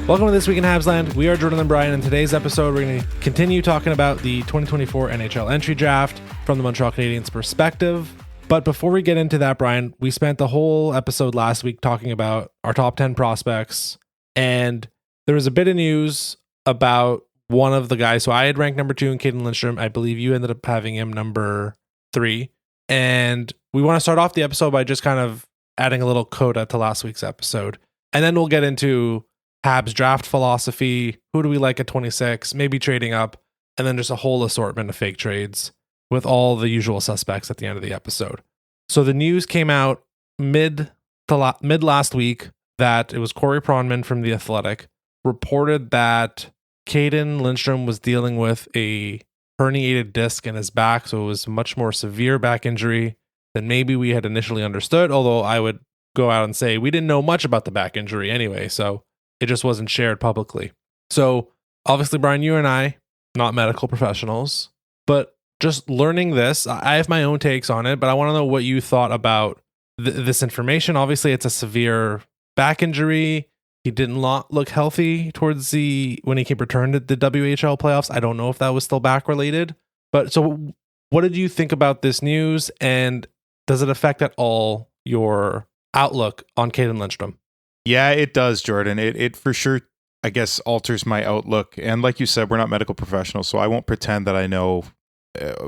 Welcome to This Week in Habsland. We are Jordan and Brian. In today's episode, we're going to continue talking about the 2024 NHL Entry Draft from the Montreal Canadiens perspective. But before we get into that, Brian, we spent the whole episode last week talking about our top 10 prospects. And there was a bit of news about one of the guys. So I had ranked number 2 in Caden Lindstrom. I believe you ended up having him number 3. And we want to start off the episode by just kind of adding a little coda to last week's episode. And then we'll get into Habs draft philosophy, who do we like at 26, maybe trading up, and then just a whole assortment of fake trades with all the usual suspects at the end of the episode. So the news came out mid last week that it was Corey Pronman from The Athletic reported that Caden Lindstrom was dealing with a herniated disc in his back, so it was a much more severe back injury than maybe we had initially understood, although I would go out and say we didn't know much about the back injury anyway, so it just wasn't shared publicly. So obviously, Brian, you and I, not medical professionals, but just learning this, I have my own takes on it, but I want to know what you thought about this information. Obviously, it's a severe back injury. He didn't look healthy towards when he returned to the WHL playoffs. I don't know if that was still back related, but so what did you think about this news, and does it affect at all your outlook on Caden Lindstrom? Yeah, it does, Jordan. It for sure, I guess, alters my outlook. And like you said, we're not medical professionals, so I won't pretend that I know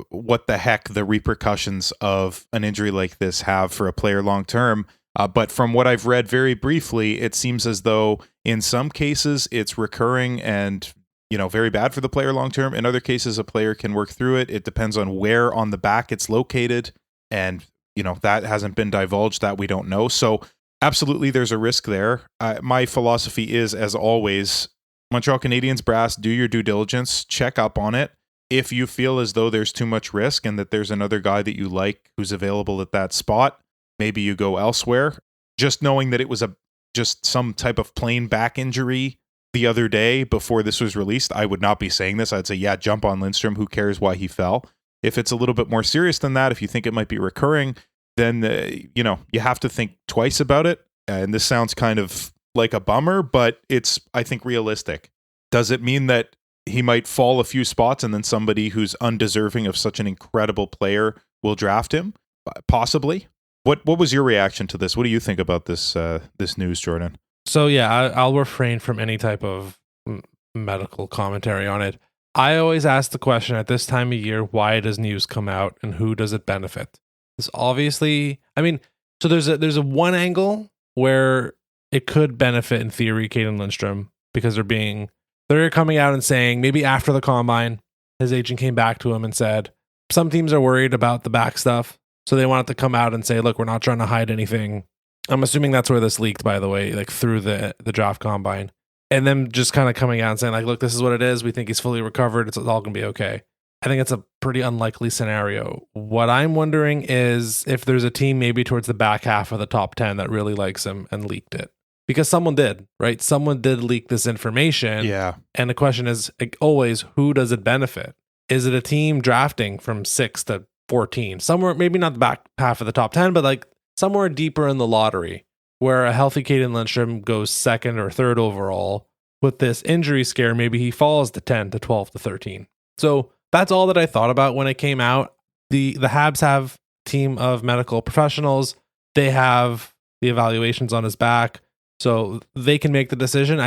what the heck the repercussions of an injury like this have for a player long term. But from what I've read very briefly, it seems as though in some cases it's recurring and, very bad for the player long term. In other cases, a player can work through it. It depends on where on the back it's located. And, that hasn't been divulged, that we don't know. So absolutely, there's a risk there. My philosophy is, as always, Montreal Canadiens brass, do your due diligence, check up on it. If you feel as though there's too much risk and that there's another guy that you like who's available at that spot, maybe you go elsewhere. Just knowing that it was just some type of plain back injury the other day before this was released, I would not be saying this. I'd say, yeah, jump on Lindstrom. Who cares why he fell? If it's a little bit more serious than that, if you think it might be recurring, then, you have to think twice about it. And this sounds kind of like a bummer, but it's, I think, realistic. Does it mean that he might fall a few spots and then somebody who's undeserving of such an incredible player will draft him? Possibly. What was your reaction to this? What do you think about this news, Jordan? So yeah, I'll refrain from any type of medical commentary on it. I always ask the question at this time of year, why does news come out and who does it benefit? It's obviously, so there's a one angle where it could benefit in theory Caden Lindstrom because they're coming out and saying maybe after the combine, his agent came back to him and said, some teams are worried about the back stuff. So they wanted to come out and say, look, we're not trying to hide anything. I'm assuming that's where this leaked, by the way, like through the draft combine. And then just kind of coming out and saying, like, look, this is what it is. We think he's fully recovered. It's all going to be okay. I think it's a pretty unlikely scenario. What I'm wondering is if there's a team maybe towards the back half of the top 10 that really likes him and leaked it. Because someone did, right? Someone did leak this information. Yeah. And the question is, like, always, who does it benefit? Is it a team drafting from 6 to 14? Somewhere, maybe not the back half of the top 10, but like somewhere deeper in the lottery where a healthy Caden Lindstrom goes 2nd or 3rd overall. With this injury scare, maybe he falls to 10 to 12 to 13. So that's all that I thought about when it came out. The Habs have a team of medical professionals. They have the evaluations on his back, so they can make the decision.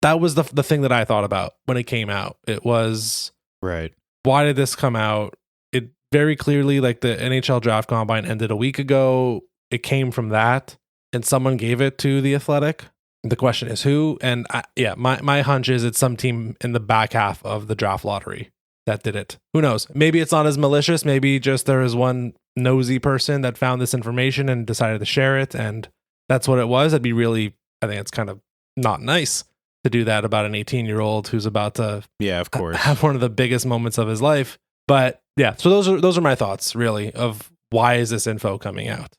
That was the thing that I thought about when it came out. It was, right. Why did this come out? It very clearly, like the NHL Draft Combine ended a week ago. It came from that, and someone gave it to The Athletic. The question is who, and my hunch is it's some team in the back half of the draft lottery that did it. Who knows? Maybe it's not as malicious. Maybe just there was one nosy person that found this information and decided to share it, and that's what it was. I think it's kind of not nice to do that about an 18-year-old who's about to of course have one of the biggest moments of his life. But yeah, so those are my thoughts really of why is this info coming out.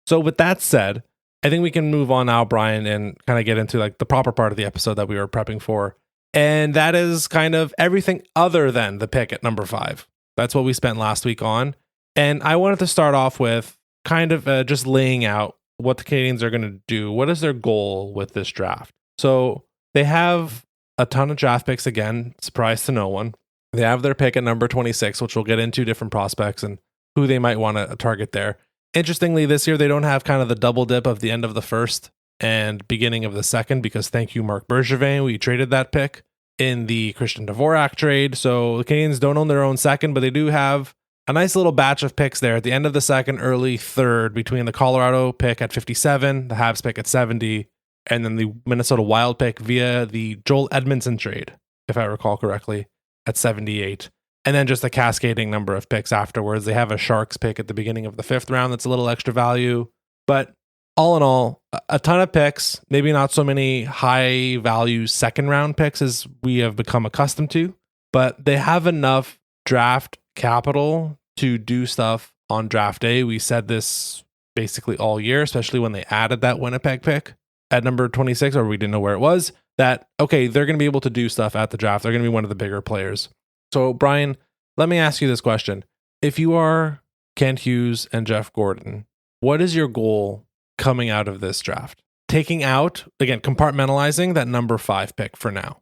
So with that said, I think we can move on now, Brian, and kind of get into like the proper part of the episode that we were prepping for. And that is kind of everything other than the pick at number 5. That's what we spent last week on. And I wanted to start off with kind of just laying out what the Canadiens are going to do. What is their goal with this draft? So they have a ton of draft picks again, surprise to no one. They have their pick at number 26, which we'll get into different prospects and who they might want to target there. Interestingly, this year they don't have kind of the double dip of the end of the first and beginning of the second, because thank you, Marc Bergevin. We traded that pick in the Christian Dvorak trade. So the Canadiens don't own their own second, but they do have a nice little batch of picks there at the end of the second, early third, between the Colorado pick at 57, the Habs pick at 70, and then the Minnesota Wild pick via the Joel Edmondson trade, if I recall correctly, at 78. And then just a cascading number of picks afterwards. They have a Sharks pick at the beginning of the 5th round that's a little extra value. But all in all, a ton of picks, maybe not so many high value second round picks as we have become accustomed to, but they have enough draft capital to do stuff on draft day. We said this basically all year, especially when they added that Winnipeg pick at number 26, or we didn't know where it was, that, okay, they're going to be able to do stuff at the draft. They're going to be one of the bigger players. So, Brian, let me ask you this question. If you are Kent Hughes and Jeff Gordon, what is your goal coming out of this draft? Taking out, again, compartmentalizing that number 5 pick for now.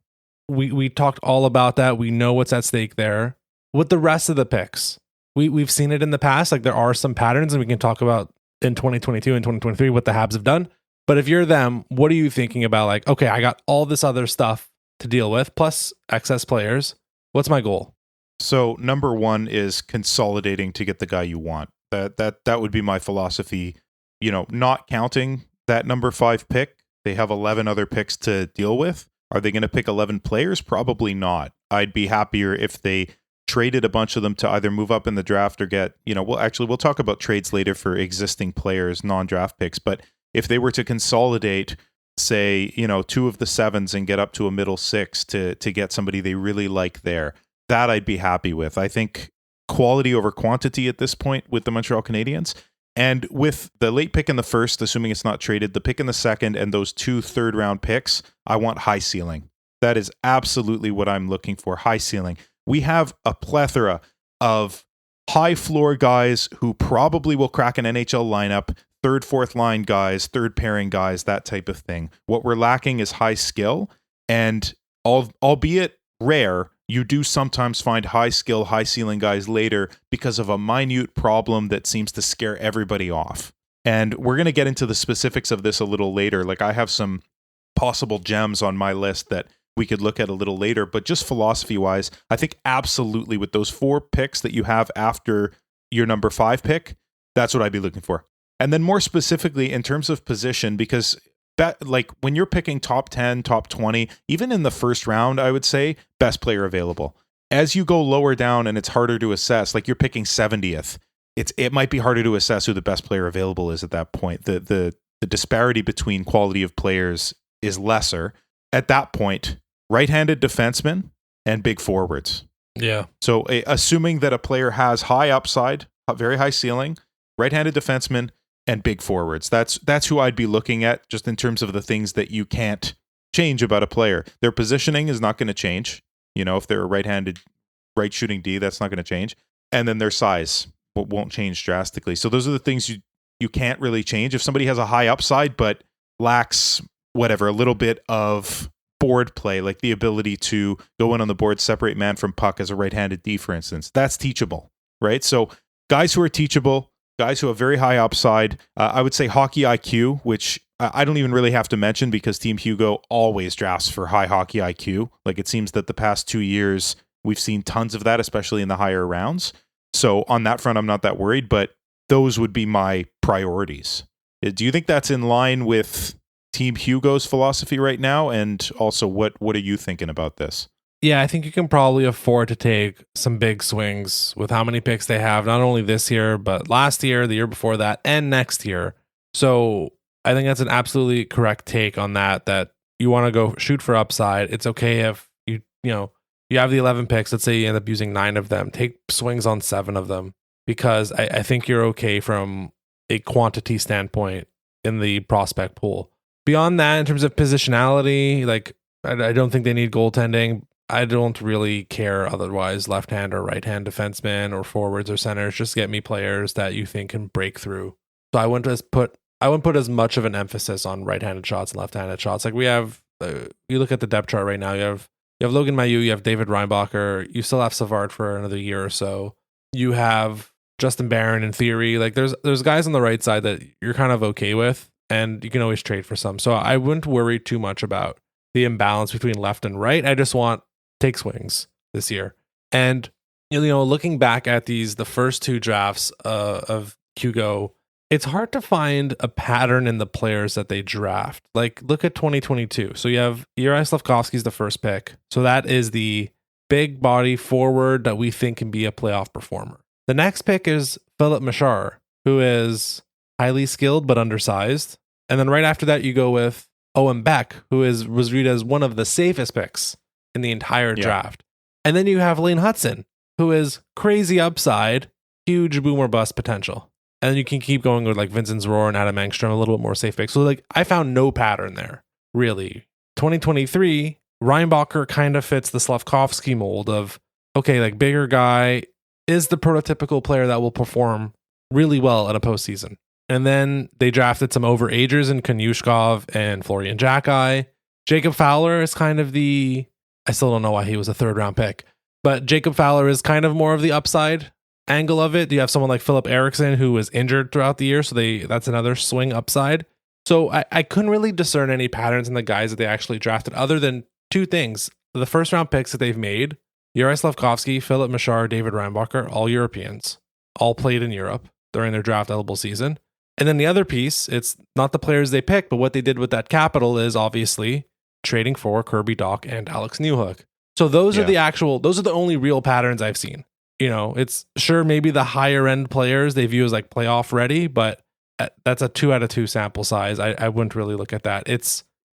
We talked all about that. We know what's at stake there. With the rest of the picks, we've seen it in the past. Like, there are some patterns, and we can talk about in 2022 and 2023 what the Habs have done. But if you're them, what are you thinking about? Like, okay, I got all this other stuff to deal with, plus excess players. What's my goal? So number 1 is consolidating to get the guy you want. That would be my philosophy. You know, not counting that number 5 pick. They have 11 other picks to deal with. Are they going to pick 11 players? Probably not. I'd be happier if they traded a bunch of them to either move up in the draft or get, we'll talk about trades later for existing players, non-draft picks. But if they were to consolidate, say, 2 of the 7s and get up to a middle 6 to get somebody they really like there, that I'd be happy with. I think quality over quantity at this point with the Montreal Canadiens. And with the late pick in the first, assuming it's not traded, the pick in the second, and those 2 third-round picks, I want high ceiling. That is absolutely what I'm looking for, high ceiling. We have a plethora of high floor guys who probably will crack an NHL lineup, third, fourth line guys, third pairing guys, that type of thing. What we're lacking is high skill, and albeit rare, you do sometimes find high skill, high ceiling guys later because of a minute problem that seems to scare everybody off. And we're going to get into the specifics of this a little later. Like, I have some possible gems on my list that we could look at a little later, but just philosophy wise, I think absolutely with those 4 picks that you have after your number 5 pick, that's what I'd be looking for. And then more specifically in terms of position, because like when you're picking top 10, top 20, even in the first round, I would say best player available. As you go lower down and it's harder to assess, like you're picking 70th, it might be harder to assess who the best player available is at that point. The disparity between quality of players is lesser. At that point, right-handed defensemen and big forwards. Yeah. So assuming that a player has high upside, very high ceiling, right-handed defenseman, and big forwards. That's who I'd be looking at just in terms of the things that you can't change about a player. Their positioning is not going to change. If they're a right-handed, right-shooting D, that's not going to change. And then their size won't change drastically. So those are the things you can't really change. If somebody has a high upside but lacks a little bit of board play, like the ability to go in on the board, separate man from puck as a right-handed D, for instance, that's teachable, right? So guys who are teachable, guys who have very high upside. I would say hockey IQ, which I don't even really have to mention because Team Hugo always drafts for high hockey IQ. Like, it seems that the past 2 years, we've seen tons of that, especially in the higher rounds. So on that front, I'm not that worried, but those would be my priorities. Do you think that's in line with Team Hugo's philosophy right now? And also, what are you thinking about this? Yeah, I think you can probably afford to take some big swings with how many picks they have, not only this year, but last year, the year before that, and next year. So I think that's an absolutely correct take on that you want to go shoot for upside. It's okay if you have the 11 picks. Let's say you end up using 9 of them. Take swings on 7 of them, because I think you're okay from a quantity standpoint in the prospect pool. Beyond that, in terms of positionality, like I don't think they need goaltending. I don't really care otherwise, left-hand or right-hand defensemen or forwards or centers. Just get me players that you think can break through. So I wouldn't put as much of an emphasis on right-handed shots and left-handed shots. Like, we have you look at the depth chart right now. You have Logan Mailloux, you have David Reinbacher, you still have Savard for another year or so. You have Justin Barron in theory. Like there's guys on the right side that you're kind of okay with, and you can always trade for some. So I wouldn't worry too much about the imbalance between left and right. I just want take swings this year. And looking back at the first two drafts of Hugo, it's hard to find a pattern in the players that they draft. Like, look at 2022. So you have Juraj Slafkovsky's the first pick. So that is the big body forward that we think can be a playoff performer. The next pick is Philip Machar, who is highly skilled but undersized. And then right after that, you go with Owen Beck, who was viewed as one of the safest picks in the entire draft. And then you have Lane Hudson, who is crazy upside, huge boomer bust potential. And you can keep going with like Vincent Zrohr and Adam Engstrom, a little bit more safe picks. So like I found no pattern there, really. 2023, Reinbacher kind of fits the Slafkovsky mold of, okay, like bigger guy, is the prototypical player that will perform really well in a postseason. And then they drafted some overagers in Konushkov and Florian Jacki. Jacob Fowler is kind of I still don't know why he was a third round pick, but Jacob Fowler is kind of more of the upside angle of it. You have someone like Philip Eriksson who was injured throughout the year, so that's another swing upside. So I couldn't really discern any patterns in the guys that they actually drafted other than two things. The first round picks that they've made, Juraj Slafkovsky, Philip Machar, David Reinbacher, all Europeans, all played in Europe during their draft eligible season. And then the other piece, it's not the players they picked, but what they did with that capital is obviously trading for Kirby Dach and Alex Newhook. So those are the only real patterns I've seen. It's sure maybe the higher end players they view as like playoff ready, but that's a 2 out of 2 sample size. I wouldn't really look at that.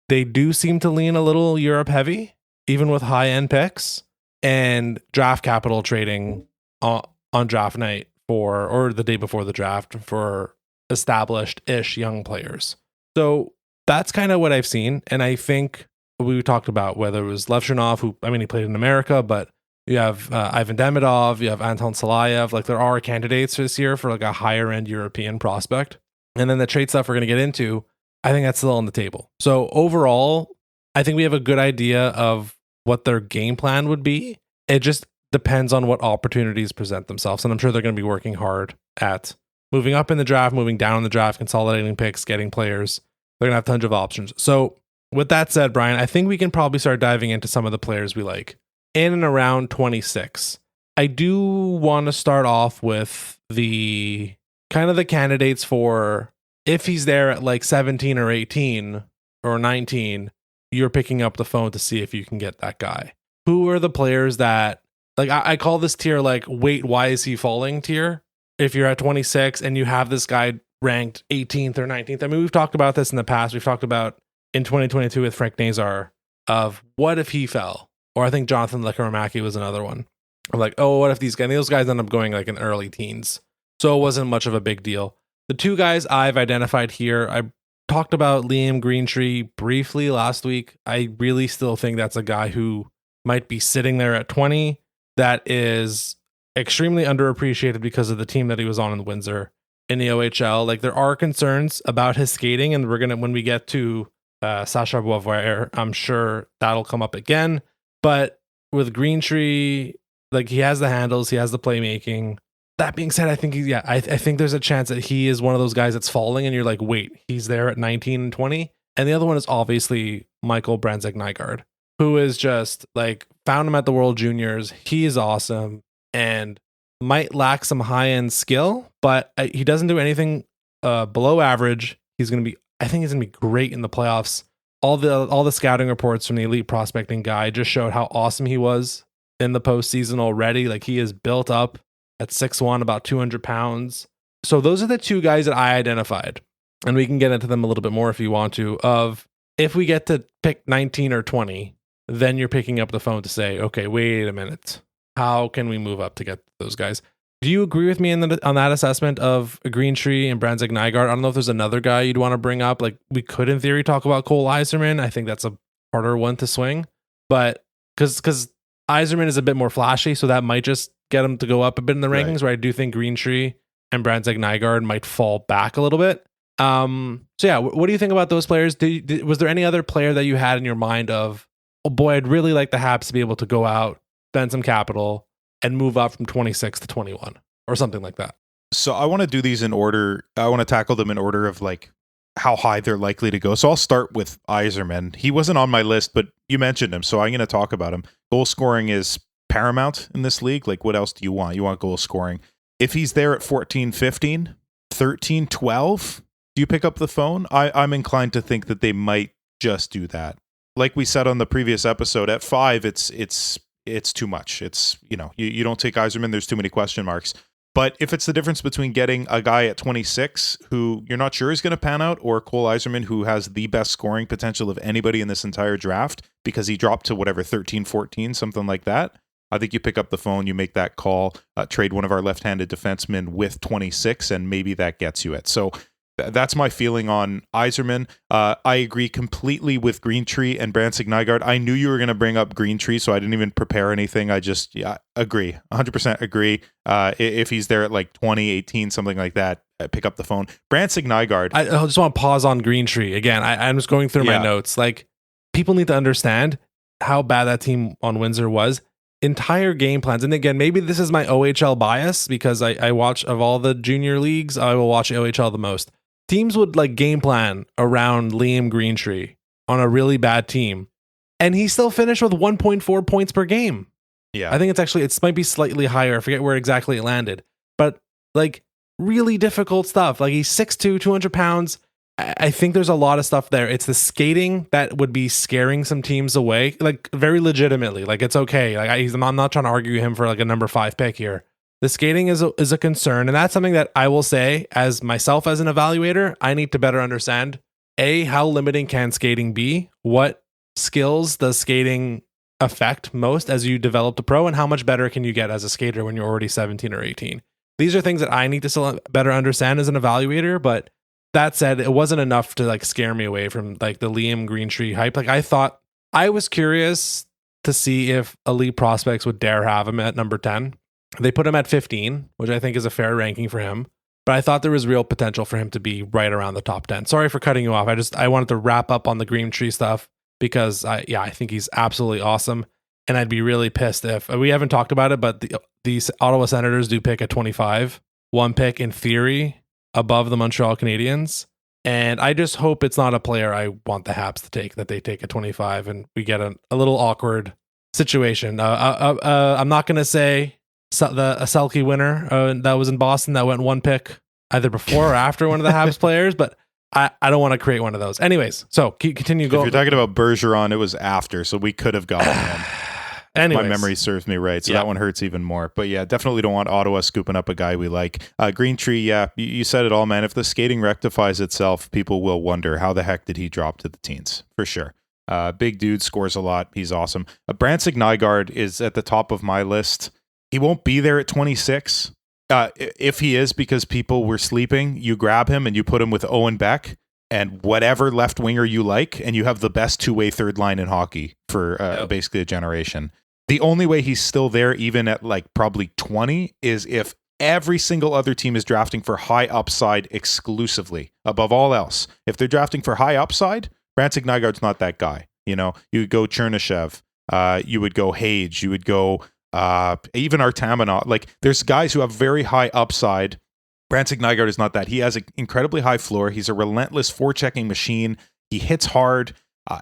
They do seem to lean a little Europe heavy, even with high end picks and draft capital trading on draft night or the day before the draft for established-ish young players. So that's kind of what I've seen. And I think we talked about whether it was Levshunov, he played in America, but you have Ivan Demidov, you have Anton Salayev. Like there are candidates this year for like a higher end European prospect. And then the trade stuff we're going to get into, I think that's still on the table. So overall, I think we have a good idea of what their game plan would be. It just depends on what opportunities present themselves. And I'm sure they're going to be working hard at moving up in the draft, moving down in the draft, consolidating picks, getting players. They're going to have tons of options. So with that said, Brian, I think we can probably start diving into some of the players we like in and around 26. I do want to start off with the kind of the candidates for if he's there at like 17 or 18 or 19, you're picking up the phone to see if you can get that guy. Who are the players that, like, I call this tier like, wait, why is he falling tier? If you're at 26 and you have this guy ranked 18th or 19th. I mean, we've talked about this in the past. We've talked about in 2022 with Frank Nazar of what if he fell? Or I think Jonathan Lekkerimäki was another one. I'm like, oh, what if those guys end up going like in early teens? So it wasn't much of a big deal. The two guys I've identified here, I talked about Liam Greentree briefly last week. I really still think that's a guy who might be sitting there at 20 that is extremely underappreciated because of the team that he was on in Windsor in the OHL. Like there are concerns about his skating, and when we get to Sacha Boisvert, I'm sure that'll come up again. But with Greentree, like he has the handles, he has the playmaking. That being said, I think I think there's a chance that he is one of those guys that's falling, and you're like, wait, he's there at 19 and 20. And the other one is obviously Michael Brandzeck-Nygaard, who is just like found him at the World Juniors. He is awesome and might lack some high end skill, but he doesn't do anything below average. I think he's gonna be great in the playoffs. All the scouting reports from the Elite Prospecting Guide just showed how awesome he was in the postseason already. Like he is built up at 6'1", about 200 pounds. So those are the two guys that I identified. And we can get into them a little bit more if you want to. Of if we get to pick 19 or 20, then you're picking up the phone to say, okay, wait a minute. How can we move up to get those guys? Do you agree with me on that assessment of Greentree and Brandzeck-Nygaard? I don't know if there's another guy you'd want to bring up. Like we could in theory talk about Cole Yzerman. I think that's a harder one to swing. But because Yzerman is a bit more flashy, so that might just get him to go up a bit in the rankings, where I do think Greentree and Brandzeck-Nygaard might fall back a little bit. So yeah, what do you think about those players? Was there any other player that you had in your mind of, oh boy, I'd really like the Habs to be able to go out, spend some capital, and move up from 26 to 21 or something like that? So I want to do these in order. I want to tackle them in order of like how high they're likely to go. So I'll start with Yzerman. He wasn't on my list, but you mentioned him, so I'm going to talk about him. Goal scoring is paramount in this league. Like, what else do you want? You want goal scoring. If he's there at 14, 15, 13, 12, do you pick up the phone? I'm inclined to think that they might just do that. Like we said on the previous episode, at 5, it's too much. It's, you don't take Yzerman. There's too many question marks. But if it's the difference between getting a guy at 26 who you're not sure is going to pan out, or Cole Yzerman, who has the best scoring potential of anybody in this entire draft because he dropped to whatever, 13, 14, something like that, I think you pick up the phone, you make that call, trade one of our left-handed defensemen with 26, and maybe that gets you it. So that's my feeling on Yzerman. I agree completely with Greentree and Branson Nygaard. I knew you were going to bring up Greentree, so I didn't even prepare anything. I just agree. 100% agree. If he's there at like 20, 18, something like that, pick up the phone. Branson Nygaard. I just want to pause on Greentree. Again, I'm just going through my notes. Like, people need to understand how bad that team on Windsor was. Entire game plans, and again, maybe this is my OHL bias because I watch, of all the junior leagues, I will watch OHL the most. Teams would like game plan around Liam Greentree on a really bad team, and he still finished with 1.4 points per game. Yeah, I think it might be slightly higher. I forget where exactly it landed, but like really difficult stuff. Like, he's 6'2", 200 pounds. I think there's a lot of stuff there. It's the skating that would be scaring some teams away, like very legitimately. Like, it's okay. Like, I'm not trying to argue him for like a number 5 pick here. The skating is a concern, and that's something that I will say, as myself as an evaluator, I need to better understand. How limiting can skating be? What skills does skating affect most as you develop the pro, and how much better can you get as a skater when you're already 17 or 18? These are things that I need to still better understand as an evaluator, but that said, it wasn't enough to like scare me away from like the Liam Greentree hype. Like, I was curious to see if elite prospects would dare have him at number 10. They put him at 15, which I think is a fair ranking for him. But I thought there was real potential for him to be right around the top 10. Sorry for cutting you off. I wanted to wrap up on the Greentree stuff because I think he's absolutely awesome. And I'd be really pissed if we haven't talked about it, but these Ottawa Senators do pick at 25, one pick in theory above the Montreal Canadiens. And I just hope it's not a player I want the Habs to take, that they take at 25 and we get a little awkward situation. I'm not going to say a Selke winner that was in Boston that went one pick either before or after one of the Habs players, but I don't want to create one of those. Anyways, so continue going. If you're talking about Bergeron, it was after, so we could have gotten him. Anyways. My memory serves me right, so that one hurts even more. But yeah, definitely don't want Ottawa scooping up a guy we like. Greentree, yeah, you said it all, man. If the skating rectifies itself, people will wonder, how the heck did he drop to the teens? For sure. Big dude, scores a lot. He's awesome. Branson Nygaard is at the top of my list. He won't be there at 26. If he is, because people were sleeping, you grab him and you put him with Owen Beck and whatever left winger you like, and you have the best two-way third line in hockey for basically a generation. The only way he's still there, even at like probably 20, is if every single other team is drafting for high upside exclusively above all else. If they're drafting for high upside, Branson Nygaard's not that guy. You would go Chernishev, you would go Hage, you would go even Artamanov. Like, there's guys who have very high upside. Branson Nygaard is not that. He has an incredibly high floor. He's a relentless forechecking machine. He hits hard.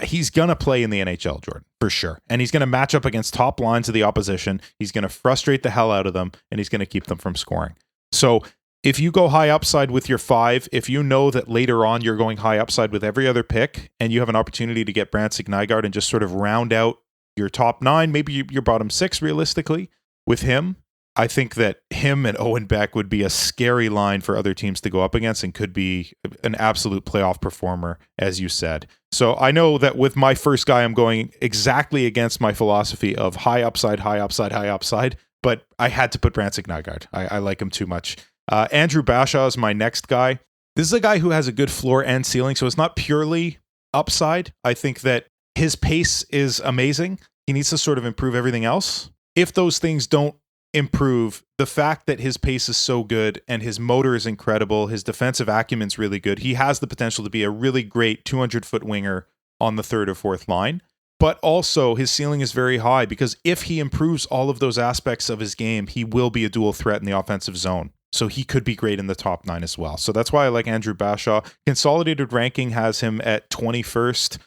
He's going to play in the NHL, Jordan, for sure. And he's going to match up against top lines of the opposition. He's going to frustrate the hell out of them, and he's going to keep them from scoring. So if you go high upside with your 5, if you know that later on you're going high upside with every other pick, and you have an opportunity to get Branson Nygaard and just sort of round out your top 9, maybe your bottom 6 realistically with him, I think that him and Owen Beck would be a scary line for other teams to go up against and could be an absolute playoff performer, as you said. So I know that with my first guy, I'm going exactly against my philosophy of high upside, high upside, high upside, but I had to put Branson Nygaard. I like him too much. Andrew Bashaw is my next guy. This is a guy who has a good floor and ceiling, so it's not purely upside. I think that his pace is amazing. He needs to sort of improve everything else. If those things don't improve, the fact that his pace is so good and his motor is incredible, his defensive acumen's really good, he has the potential to be a really great 200-foot winger on the third or fourth line. But also his ceiling is very high because if he improves all of those aspects of his game, he will be a dual threat in the offensive zone. So he could be great in the top 9 as well. So that's why I like Andrew Bashaw. Consolidated ranking has him at 21st.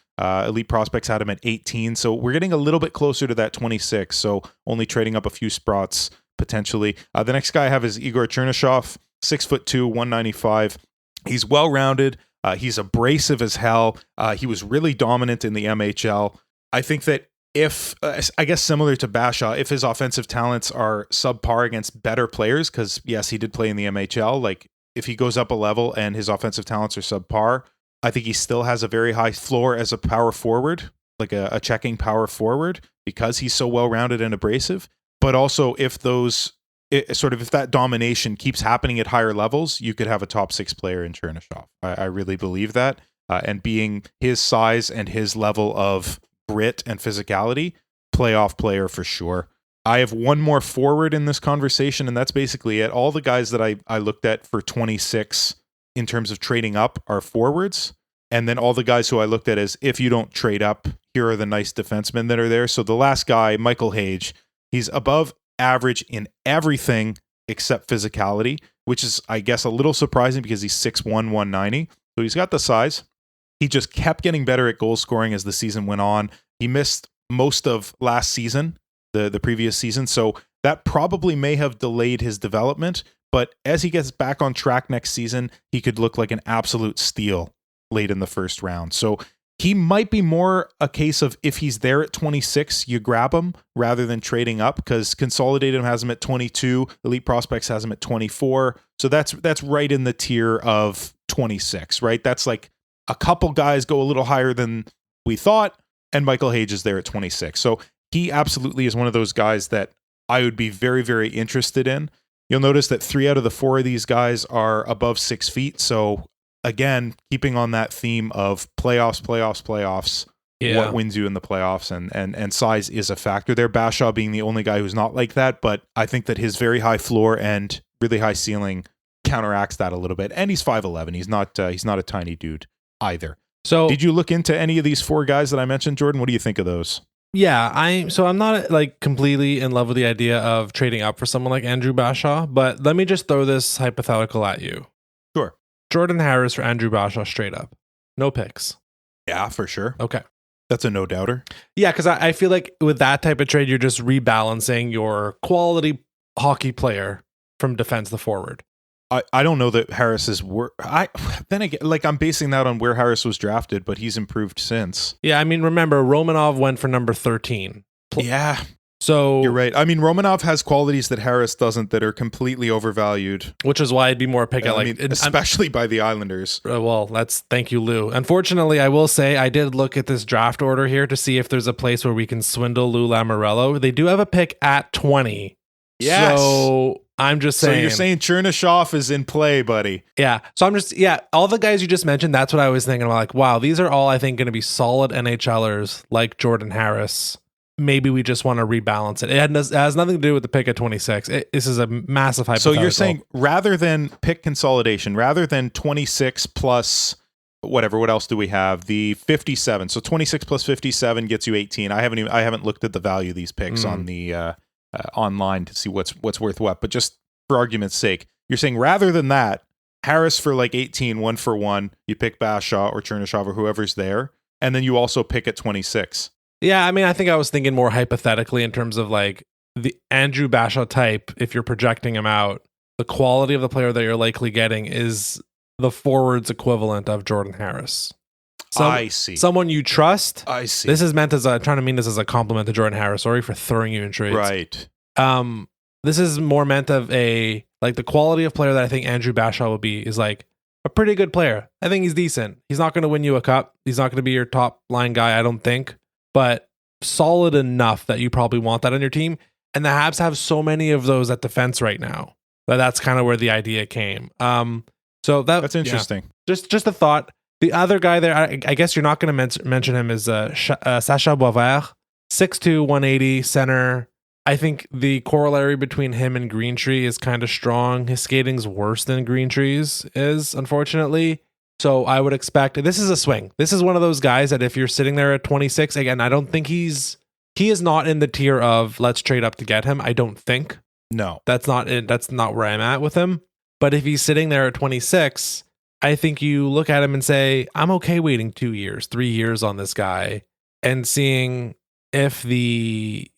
Elite Prospects had him at 18. So we're getting a little bit closer to that 26. So only trading up a few spots potentially. The next guy I have is Igor Chernyshov, 6'2", 195. He's well-rounded. He's abrasive as hell. He was really dominant in the MHL. I think that if, I guess similar to Bashaw, if his offensive talents are subpar against better players, because yes, he did play in the MHL, like if he goes up a level and his offensive talents are subpar, I think he still has a very high floor as a power forward, like a checking power forward, because he's so well-rounded and abrasive. But also if if that domination keeps happening at higher levels, you could have a top 6 player in Chernyshov. I really believe that. And being his size and his level of grit and physicality, playoff player for sure. I have one more forward in this conversation, and that's basically it. All the guys that I looked at for 26 in terms of trading up are forwards. And then all the guys who I looked at as if you don't trade up, here are the nice defensemen that are there. So the last guy, Michael Hage, he's above average in everything except physicality, which is, I guess, a little surprising because he's 6'1", 190. So he's got the size. He just kept getting better at goal scoring as the season went on. He missed most of last season, the previous season, so that probably may have delayed his development. But as he gets back on track next season, he could look like an absolute steal late in the first round. So he might be more a case of if he's there at 26, you grab him rather than trading up, because Consolidated has him at 22, Elite Prospects has him at 24. So that's right in the tier of 26, right? That's like a couple guys go a little higher than we thought, and Michael Hage is there at 26. So he absolutely is one of those guys that I would be very, very interested in. You'll notice that 3 out of the 4 of these guys are above 6 feet. So again, keeping on that theme of playoffs, what wins you in the playoffs, and size is a factor there. Bashaw being the only guy who's not like that, but I think that his very high floor and really high ceiling counteracts that a little bit. And he's 5'11". He's not a tiny dude either. So did you look into any of these 4 guys that I mentioned, Jordan? What do you think of those? Yeah, I'm not like completely in love with the idea of trading up for someone like Andrew Bashaw, but let me just throw this hypothetical at you. Sure. Jordan Harris for Andrew Bashaw straight up. No picks. Yeah, for sure. Okay. That's a no doubter. Yeah, because I feel like with that type of trade, you're just rebalancing your quality hockey player from defense to forward. I don't know that Harris is then again, like I'm basing that on where Harris was drafted, but he's improved since. Yeah, I mean, remember Romanov went for number 13. Yeah. So you're right. I mean, Romanov has qualities that Harris doesn't, that are completely overvalued. Which is why I'd be more pick at especially by the Islanders. Well, thank you, Lou. Unfortunately, I will say I did look at this draft order here to see if there's a place where we can swindle Lou Lamoriello. They do have a pick at 20. Yes. So I'm just saying. So you're saying Chernyshov is in play, buddy. Yeah. So all the guys you just mentioned, that's what I was thinking. I'm like, wow, these are all I think going to be solid NHLers like Jordan Harris. Maybe we just want to rebalance it. It has nothing to do with the pick at 26. This is a massive hypothetical. So you're saying rather than pick consolidation, rather than 26 plus whatever, what else do we have? The 57. So 26 plus 57 gets you 18. I haven't looked at the value of these picks on the online to see what's worth what, but just for argument's sake, you're saying rather than that, Harris for like 18, 1-for-1, you pick Bashaw or Chernyshov or whoever's there, and then you also pick at 26. Yeah, I mean, I think I was thinking more hypothetically in terms of like the Andrew Bashaw type. If you're projecting him out, the quality of the player that you're likely getting is the forwards equivalent of Jordan Harris. I see. Someone you trust. I see. This is meant as trying to mean this as a compliment to Jordan Harris. Sorry for throwing you in trades. Right. This is more meant of the quality of player that I think Andrew Bashaw will be is like a pretty good player. I think he's decent. He's not going to win you a cup. He's not going to be your top line guy, I don't think, but solid enough that you probably want that on your team. And the Habs have so many of those at defense right now that's kind of where the idea came. So that's interesting. Yeah. Just a thought. The other guy there, I guess you're not going to mention him, is Sacha Boisvert, 6'2", 180, center. I think the corollary between him and Greentree is kind of strong. His skating's worse than Greentree's is, unfortunately. So I would expect this is a swing. This is one of those guys that if you're sitting there at 26, again, I don't think he is not in the tier of let's trade up to get him. I don't think. No. That's not where I'm at with him. But if he's sitting there at 26, I think you look at him and say, I'm okay waiting 2 years, 3 years on this guy and seeing if the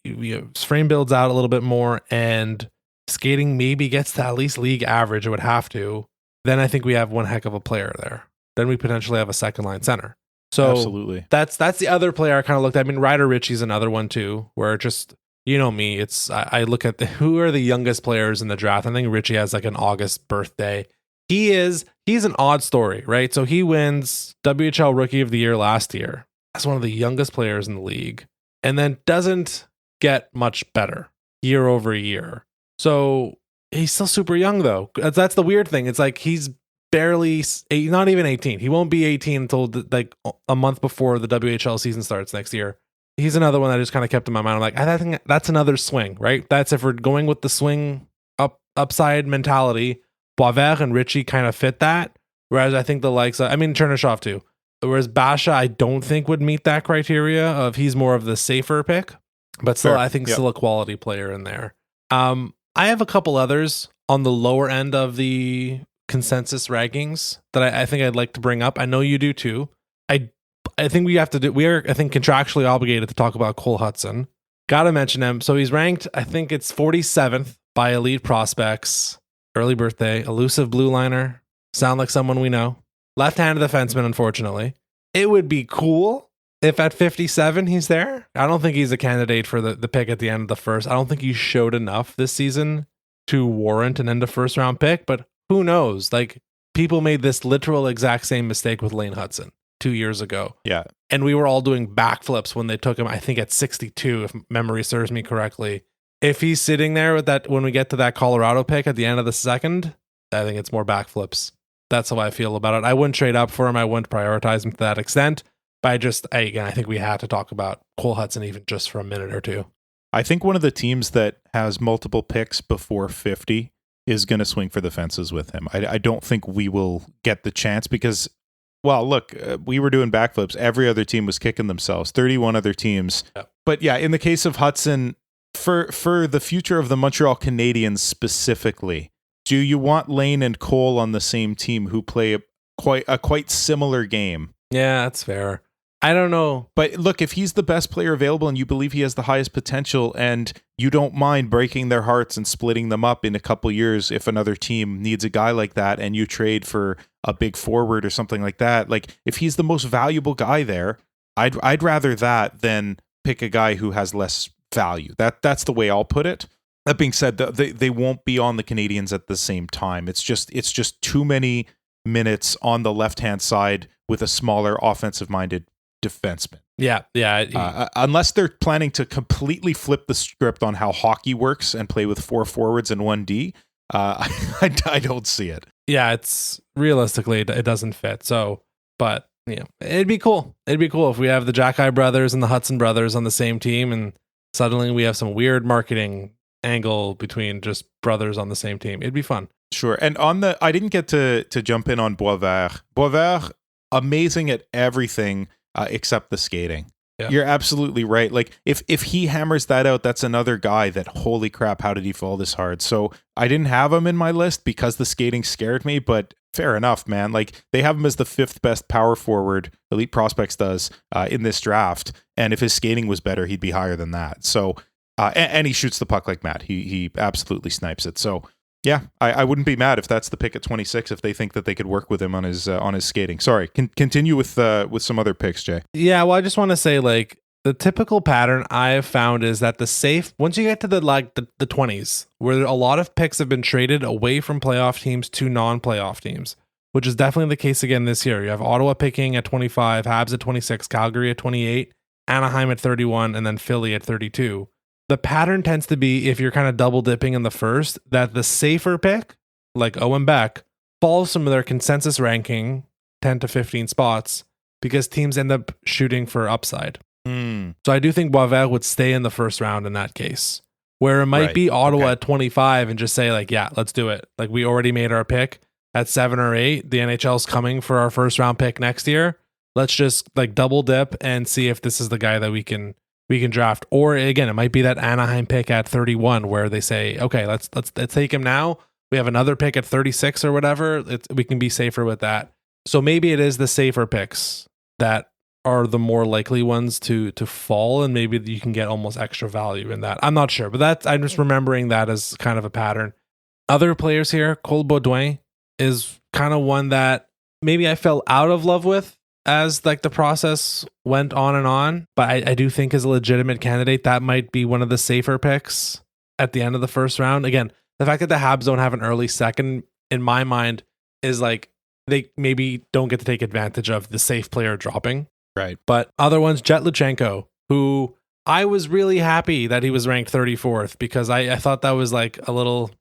frame builds out a little bit more and skating maybe gets to at least league average, it would have to, then I think we have one heck of a player there. Then we potentially have a second line center. So absolutely. That's the other player I kind of looked at. I mean, Ryder Ritchie's another one too, where just, you know me, it's I look at who are the youngest players in the draft. I think Ritchie has like an August birthday. He's an odd story, right? So he wins WHL Rookie of the Year last year as one of the youngest players in the league, and then doesn't get much better year over year. So he's still super young, though. That's the weird thing. It's like he's barely not even 18. He won't be 18 until like a month before the WHL season starts next year. He's another one that just kind of kept in my mind. I'm like, I think that's another swing, right? That's if we're going with the swing upside mentality. Boisvert and Ritchie kind of fit that. Whereas I think the likes of, Chernyshov too. Whereas Basha, I don't think would meet that criteria of he's more of the safer pick, but still, I think still a quality player in there. I have a couple others on the lower end of the consensus rankings that I think I'd like to bring up. I know you do too. I think we are contractually obligated to talk about Cole Hudson. Got to mention him. So he's ranked, I think it's 47th by Elite Prospects. Early birthday, elusive blue liner. Sound like someone we know. Left-handed defenseman, unfortunately. It would be cool if at 57 he's there. I don't think he's a candidate for the pick at the end of the first. I don't think he showed enough this season to warrant an end of first round pick, but who knows? Like, people made this literal exact same mistake with Lane Hudson 2 years ago. Yeah. And we were all doing backflips when they took him, I think at 62, if memory serves me correctly. If he's sitting there with that, when we get to that Colorado pick at the end of the second, I think it's more backflips. That's how I feel about it. I wouldn't trade up for him. I wouldn't prioritize him to that extent. But I think we had to talk about Cole Hudson even just for a minute or two. I think one of the teams that has multiple picks before 50 is going to swing for the fences with him. I don't think we will get the chance because, well, look, we were doing backflips. Every other team was kicking themselves. 31 other teams. Yep. But yeah, in the case of Hudson, for the future of the Montreal Canadiens specifically, do you want Lane and Cole on the same team who play a quite similar game? Yeah, that's fair. I don't know. But look, if he's the best player available and you believe he has the highest potential and you don't mind breaking their hearts and splitting them up in a couple years if another team needs a guy like that and you trade for a big forward or something like that, like if he's the most valuable guy there, I'd rather that than pick a guy who has less value. That's the way I'll put it. That being said, they won't be on the Canadiens at the same time. It's just too many minutes on the left-hand side with a smaller offensive-minded defenseman. Yeah. Unless they're planning to completely flip the script on how hockey works and play with 4 forwards and 1 D, I don't see it. Yeah, it's realistically it doesn't fit. So, but it'd be cool. It'd be cool if we have the Jackeye brothers and the Hudson brothers on the same team, and suddenly we have some weird marketing angle between just brothers on the same team. It'd be fun. Sure. And I didn't get to jump in on Boisvert. Boisvert, amazing at everything except the skating. Yeah. You're absolutely right. Like if he hammers that out, that's another guy that, holy crap, how did he fall this hard? So I didn't have him in my list because the skating scared me, but fair enough, man. Like they have him as the 5th best power forward, Elite Prospects does, in this draft. And if his skating was better, he'd be higher than that. So, and he shoots the puck like Matt. He absolutely snipes it. So yeah, I wouldn't be mad if that's the pick at 26 if they think that they could work with him on his skating. Sorry, continue with some other picks, Jay. Yeah, well, I just want to say, like, the typical pattern I have found is that once you get to the 20s, where a lot of picks have been traded away from playoff teams to non-playoff teams, which is definitely the case again this year. You have Ottawa picking at 25, Habs at 26, Calgary at 28, Anaheim at 31, and then Philly at 32. The pattern tends to be, if you're kind of double dipping in the first, that the safer pick, like Owen Beck, falls from their consensus ranking 10 to 15 spots because teams end up shooting for upside. So I do think Boisvert would stay in the first round in that case. where it might Right. be Ottawa Okay. at 25 and just say like, yeah, let's do it. Like we already made our pick at 7 or 8. The NHL's coming for our first round pick next year. Let's just like double dip and see if this is the guy that we can draft. Or again, it might be that Anaheim pick at 31 where they say, okay, let's take him now. We have another pick at 36 or whatever. We can be safer with that. So maybe it is the safer picks that are the more likely ones to fall, and maybe you can get almost extra value in that. I'm not sure, but I'm just remembering that as kind of a pattern. Other players here, Cole Baudouin is kind of one that maybe I fell out of love with as like the process went on, but I do think is a legitimate candidate. That might be one of the safer picks at the end of the first round. Again, the fact that the Habs don't have an early second in my mind is like they maybe don't get to take advantage of the safe player dropping. Right. But other ones, Jet Luchenko, who I was really happy that he was ranked 34th because I thought that was like a little,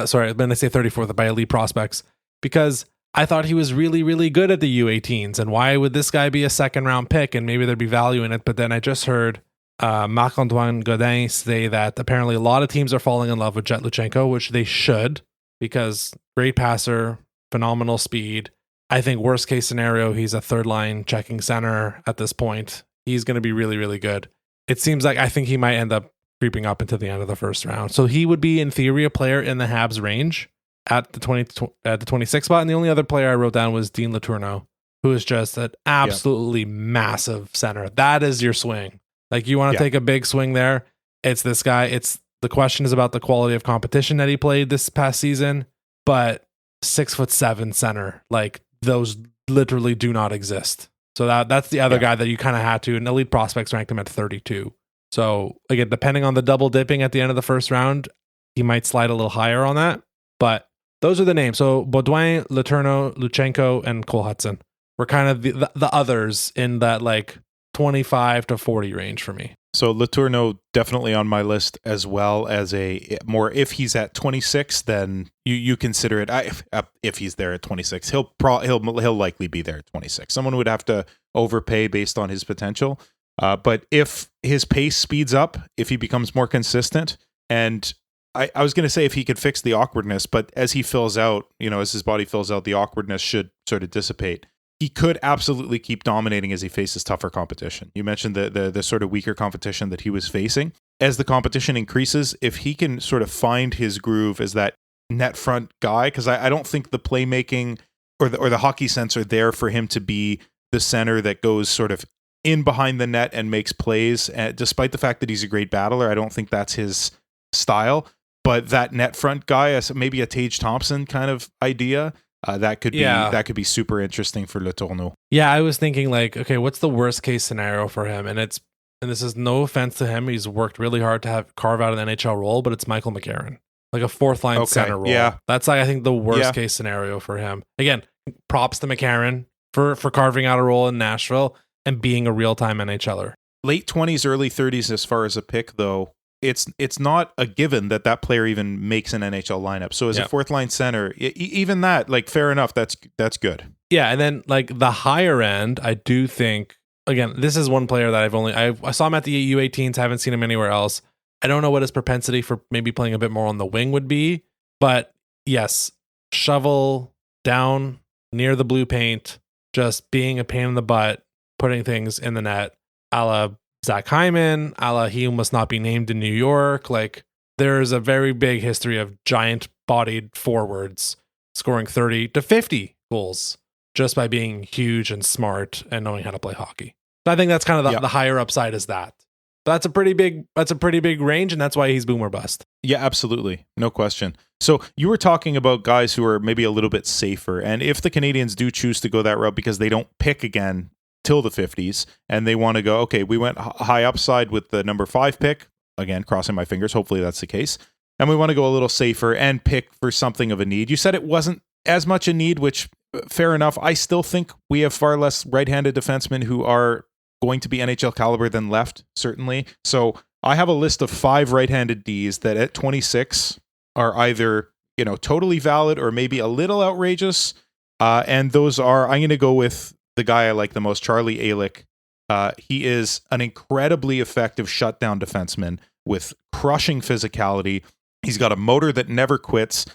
sorry, when I say 34th by elite prospects, because I thought he was really, really good at the U18s. And why would this guy be a second round pick? And maybe there'd be value in it. But then I just heard Marc-Antoine Godin say that apparently a lot of teams are falling in love with Jet Luchenko, which they should, because great passer, phenomenal speed. I think worst case scenario, he's a third line checking center at this point. He's going to be really, really good. It seems like I think he might end up creeping up into the end of the first round. So he would be in theory a player in the Habs range at the 26 spot. And the only other player I wrote down was Dean Letourneau, who is just an absolutely massive center. That is your swing. Like you want to take a big swing there. It's this guy. The question is about the quality of competition that he played this past season, but 6'7" center, like those literally do not exist. So that's the other guy that you kind of had to, and elite prospects ranked him at 32. So again, depending on the double dipping at the end of the first round, he might slide a little higher on that. But those are the names. So Baudouin, Letourneau, Luchenko, and Cole Hudson were kind of the others in that like 25 to 40 range for me. So Letourneau definitely on my list, as well as a more, if he's at 26, then you consider it. If he's there at 26, he'll likely be there at 26. Someone would have to overpay based on his potential. But if his pace speeds up, if he becomes more consistent, and I was going to say if he could fix the awkwardness, but as he fills out, as his body fills out, the awkwardness should sort of dissipate. He could absolutely keep dominating as he faces tougher competition. You mentioned the sort of weaker competition that he was facing. As the competition increases, if he can sort of find his groove as that net front guy, because I don't think the playmaking or the hockey sense are there for him to be the center that goes sort of in behind the net and makes plays. Despite the fact that he's a great battler, I don't think that's his style. But that net front guy, maybe a Tage Thompson kind of idea, that could be super interesting for Letourneau. Yeah, I was thinking like, okay, what's the worst case scenario for him? And this is no offense to him. He's worked really hard to carve out an NHL role, but it's Michael McCarron, like a fourth line center role. Yeah, that's like I think the worst case scenario for him. Again, props to McCarron for carving out a role in Nashville and being a real time NHLer. Late 20s, early 30s, as far as a pick though. It's not a given that player even makes an NHL lineup. So as a fourth line center, even that, like, fair enough. That's good. Yeah, and then like the higher end, I do think, again, this is one player that I saw him at the U18s, haven't seen him anywhere else. I don't know what his propensity for maybe playing a bit more on the wing would be, but yes, shovel down near the blue paint, just being a pain in the butt, putting things in the net, a la Zach Hyman, a la he must not be named in New York. Like, there's a very big history of giant-bodied forwards scoring 30 to 50 goals just by being huge and smart and knowing how to play hockey. So I think that's kind of the higher upside is that. But that's a pretty big range, and that's why he's boom or bust. Yeah, absolutely. No question. So you were talking about guys who are maybe a little bit safer, and if the Canadiens do choose to go that route because they don't pick again till the 50s, and they want to go, okay, we went high upside with the number 5 pick, again, crossing my fingers, hopefully that's the case, and we want to go a little safer and pick for something of a need. You said it wasn't as much a need, which, fair enough. I still think we have far less right-handed defensemen who are going to be NHL caliber than left, certainly. So I have a list of 5 right-handed Ds that at 26 are either, totally valid or maybe a little outrageous, and those are, I'm going to go with the guy I like the most, Charlie Alick. He is an incredibly effective shutdown defenseman, with crushing physicality. He's got a motor that never quits.